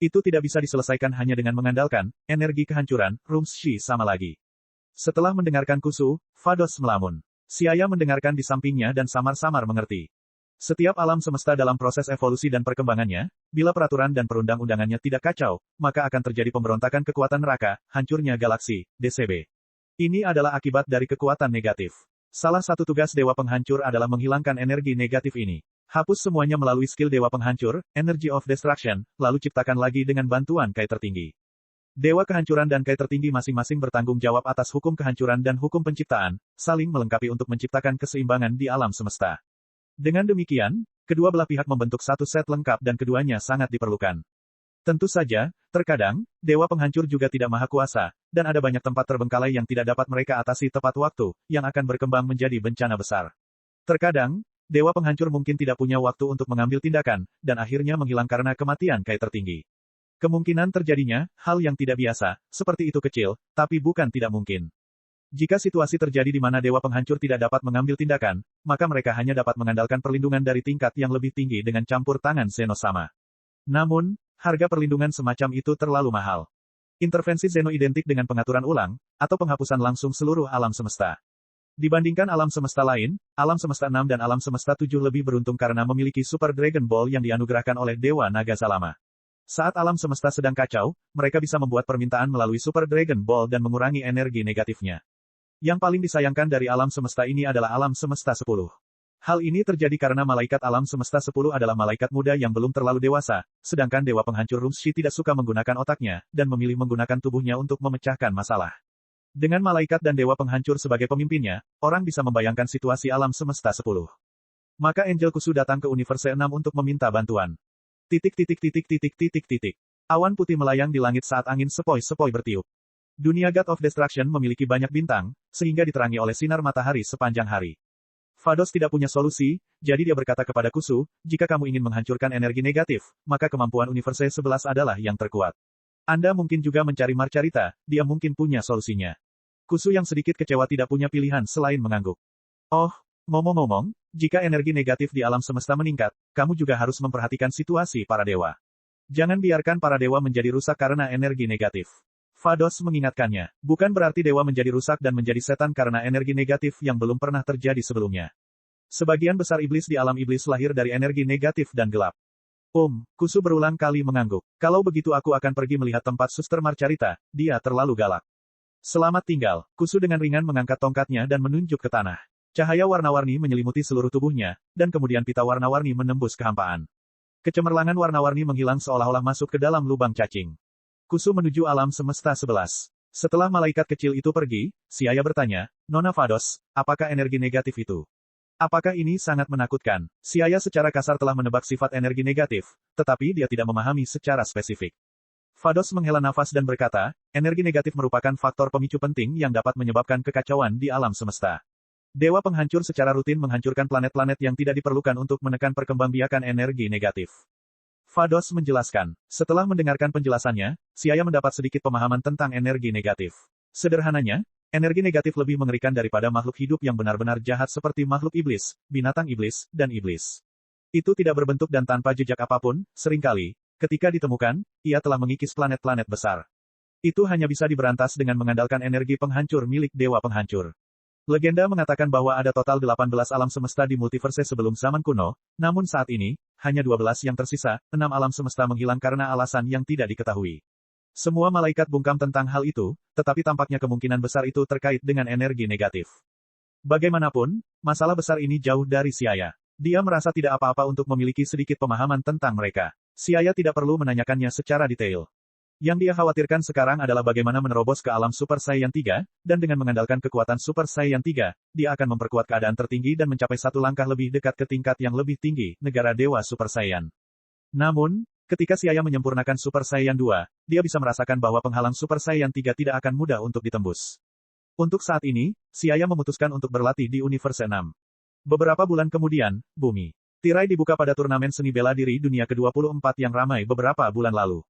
[SPEAKER 1] Itu tidak bisa diselesaikan hanya dengan mengandalkan energi kehancuran, Rumshi sama lagi. Setelah mendengarkan Kusu, Vados melamun. Siaya mendengarkan di sampingnya dan samar-samar mengerti. Setiap alam semesta dalam proses evolusi dan perkembangannya, bila peraturan dan perundang-undangannya tidak kacau, maka akan terjadi pemberontakan kekuatan neraka, hancurnya galaksi, DCB. Ini adalah akibat dari kekuatan negatif. Salah satu tugas Dewa Penghancur adalah menghilangkan energi negatif ini. Hapus semuanya melalui skill Dewa Penghancur, Energy of Destruction, lalu ciptakan lagi dengan bantuan Kai Tertinggi. Dewa Kehancuran dan Kai Tertinggi masing-masing bertanggung jawab atas hukum kehancuran dan hukum penciptaan, saling melengkapi untuk menciptakan keseimbangan di alam semesta. Dengan demikian, kedua belah pihak membentuk satu set lengkap dan keduanya sangat diperlukan. Tentu saja, terkadang, Dewa Penghancur juga tidak maha kuasa, dan ada banyak tempat terbengkalai yang tidak dapat mereka atasi tepat waktu, yang akan berkembang menjadi bencana besar. Terkadang, Dewa Penghancur mungkin tidak punya waktu untuk mengambil tindakan, dan akhirnya menghilang karena kematian Kai Tertinggi. Kemungkinan terjadinya, hal yang tidak biasa, seperti itu kecil, tapi bukan tidak mungkin. Jika situasi terjadi di mana Dewa Penghancur tidak dapat mengambil tindakan, maka mereka hanya dapat mengandalkan perlindungan dari tingkat yang lebih tinggi dengan campur tangan Zeno sama. Namun, harga perlindungan semacam itu terlalu mahal. Intervensi Zeno identik dengan pengaturan ulang, atau penghapusan langsung seluruh alam semesta. Dibandingkan alam semesta lain, alam semesta 6 dan alam semesta 7 lebih beruntung karena memiliki Super Dragon Ball yang dianugerahkan oleh Dewa Naga Salama. Saat alam semesta sedang kacau, mereka bisa membuat permintaan melalui Super Dragon Ball dan mengurangi energi negatifnya. Yang paling disayangkan dari alam semesta ini adalah alam semesta 10. Hal ini terjadi karena malaikat alam semesta 10 adalah malaikat muda yang belum terlalu dewasa, sedangkan Dewa Penghancur Rumshi tidak suka menggunakan otaknya, dan memilih menggunakan tubuhnya untuk memecahkan masalah. Dengan malaikat dan Dewa Penghancur sebagai pemimpinnya, orang bisa membayangkan situasi alam semesta 10. Maka Angel Kusu datang ke Universe 6 untuk meminta bantuan. Awan putih melayang di langit saat angin sepoi-sepoi bertiup. Dunia God of Destruction memiliki banyak bintang, sehingga diterangi oleh sinar matahari sepanjang hari. Vados tidak punya solusi, jadi dia berkata kepada Kusu, jika kamu ingin menghancurkan energi negatif, maka kemampuan Universe 11 adalah yang terkuat. Anda mungkin juga mencari Marcarita, dia mungkin punya solusinya. Kusu yang sedikit kecewa tidak punya pilihan selain mengangguk. Oh, ngomong-ngomong, jika energi negatif di alam semesta meningkat, kamu juga harus memperhatikan situasi para dewa. Jangan biarkan para dewa menjadi rusak karena energi negatif. Vados mengingatkannya, bukan berarti dewa menjadi rusak dan menjadi setan karena energi negatif yang belum pernah terjadi sebelumnya. Sebagian besar iblis di alam iblis lahir dari energi negatif dan gelap. Kusu berulang kali mengangguk. Kalau begitu aku akan pergi melihat tempat Suster Marcarita, dia terlalu galak. Selamat tinggal, Kusu dengan ringan mengangkat tongkatnya dan menunjuk ke tanah. Cahaya warna-warni menyelimuti seluruh tubuhnya, dan kemudian pita warna-warni menembus kehampaan. Kecemerlangan warna-warni menghilang seolah-olah masuk ke dalam lubang cacing. Kusu menuju alam semesta 11. Setelah malaikat kecil itu pergi, Siaya bertanya, Nona Vados, apakah energi negatif itu? Apakah ini sangat menakutkan? Siaya secara kasar telah menebak sifat energi negatif, tetapi dia tidak memahami secara spesifik. Vados menghela nafas dan berkata, energi negatif merupakan faktor pemicu penting yang dapat menyebabkan kekacauan di alam semesta. Dewa Penghancur secara rutin menghancurkan planet-planet yang tidak diperlukan untuk menekan perkembangbiakan energi negatif. Vados menjelaskan. Setelah mendengarkan penjelasannya, Siaya mendapat sedikit pemahaman tentang energi negatif. Sederhananya, energi negatif lebih mengerikan daripada makhluk hidup yang benar-benar jahat seperti makhluk iblis, binatang iblis, dan iblis. Itu tidak berbentuk dan tanpa jejak apapun, seringkali, ketika ditemukan, ia telah mengikis planet-planet besar. Itu hanya bisa diberantas dengan mengandalkan energi penghancur milik Dewa Penghancur. Legenda mengatakan bahwa ada total 18 alam semesta di multiverse sebelum zaman kuno, namun saat ini, hanya 12 yang tersisa, 6 alam semesta menghilang karena alasan yang tidak diketahui. Semua malaikat bungkam tentang hal itu, tetapi tampaknya kemungkinan besar itu terkait dengan energi negatif. Bagaimanapun, masalah besar ini jauh dari Siaya. Dia merasa tidak apa-apa untuk memiliki sedikit pemahaman tentang mereka. Siaya tidak perlu menanyakannya secara detail. Yang dia khawatirkan sekarang adalah bagaimana menerobos ke alam Super Saiyan 3, dan dengan mengandalkan kekuatan Super Saiyan 3, dia akan memperkuat keadaan tertinggi dan mencapai satu langkah lebih dekat ke tingkat yang lebih tinggi, negara Dewa Super Saiyan. Namun, ketika Siaya menyempurnakan Super Saiyan 2, dia bisa merasakan bahwa penghalang Super Saiyan 3 tidak akan mudah untuk ditembus. Untuk saat ini, Siaya memutuskan untuk berlatih di Universe 6. Beberapa bulan kemudian, bumi tirai dibuka pada turnamen seni bela diri dunia ke-24 yang ramai beberapa bulan lalu.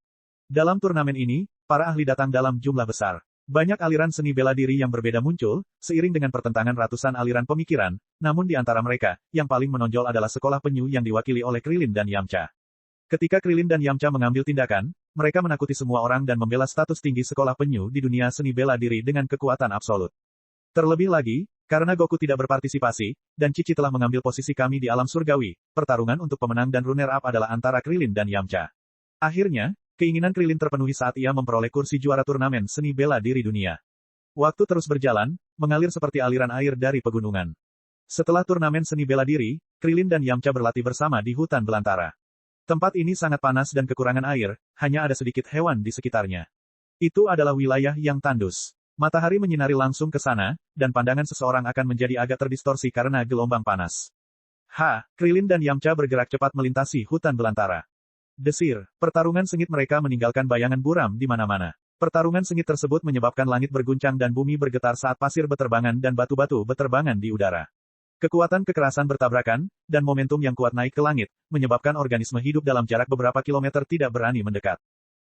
[SPEAKER 1] Dalam turnamen ini, para ahli datang dalam jumlah besar. Banyak aliran seni bela diri yang berbeda muncul, seiring dengan pertentangan ratusan aliran pemikiran, namun di antara mereka, yang paling menonjol adalah sekolah penyu yang diwakili oleh Krilin dan Yamcha. Ketika Krilin dan Yamcha mengambil tindakan, mereka menakuti semua orang dan membela status tinggi sekolah penyu di dunia seni bela diri dengan kekuatan absolut. Terlebih lagi, karena Goku tidak berpartisipasi, dan Cici telah mengambil posisi kami di alam surgawi, pertarungan untuk pemenang dan runner-up adalah antara Krilin dan Yamcha. Akhirnya, keinginan Krilin terpenuhi saat ia memperoleh kursi juara turnamen seni bela diri dunia. Waktu terus berjalan, mengalir seperti aliran air dari pegunungan. Setelah turnamen seni bela diri, Krilin dan Yamcha berlatih bersama di hutan belantara. Tempat ini sangat panas dan kekurangan air, hanya ada sedikit hewan di sekitarnya. Itu adalah wilayah yang tandus. Matahari menyinari langsung ke sana, dan pandangan seseorang akan menjadi agak terdistorsi karena gelombang panas. Krilin dan Yamcha bergerak cepat melintasi hutan belantara. Desir, pertarungan sengit mereka meninggalkan bayangan buram di mana-mana. Pertarungan sengit tersebut menyebabkan langit berguncang dan bumi bergetar saat pasir beterbangan dan batu-batu beterbangan di udara. Kekuatan kekerasan bertabrakan, dan momentum yang kuat naik ke langit, menyebabkan organisme hidup dalam jarak beberapa kilometer tidak berani mendekat.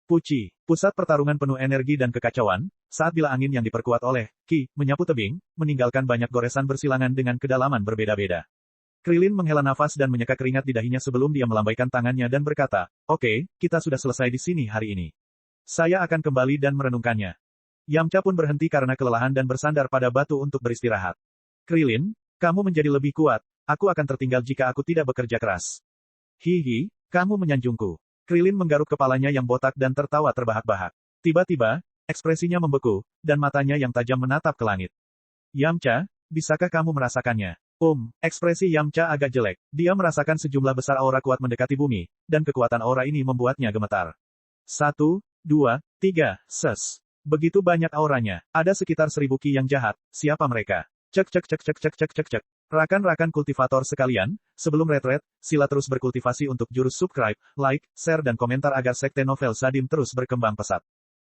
[SPEAKER 1] Puci, pusat pertarungan penuh energi dan kekacauan, saat bila angin yang diperkuat oleh Ki menyapu tebing, meninggalkan banyak goresan bersilangan dengan kedalaman berbeda-beda. Krilin menghela nafas dan menyeka keringat di dahinya sebelum dia melambaikan tangannya dan berkata, "Oke, kita sudah selesai di sini hari ini. Saya akan kembali dan merenungkannya." Yamcha pun berhenti karena kelelahan dan bersandar pada batu untuk beristirahat. "Krilin, kamu menjadi lebih kuat, aku akan tertinggal jika aku tidak bekerja keras." "Hihi, kamu menyanjungku." Krilin menggaruk kepalanya yang botak dan tertawa terbahak-bahak. Tiba-tiba, ekspresinya membeku, dan matanya yang tajam menatap ke langit. "Yamcha, bisakah kamu merasakannya?" Ekspresi Yamcha agak jelek. Dia merasakan sejumlah besar aura kuat mendekati bumi, dan kekuatan aura ini membuatnya gemetar. 1, 2, 3, ses. Begitu banyak auranya. Ada sekitar 1000 Ki yang jahat. Siapa mereka? Cek. Rakan-rakan kultivator sekalian, sebelum retret, sila terus berkultivasi untuk jurus subscribe, like, share dan komentar agar sekte novel Sadim terus berkembang pesat.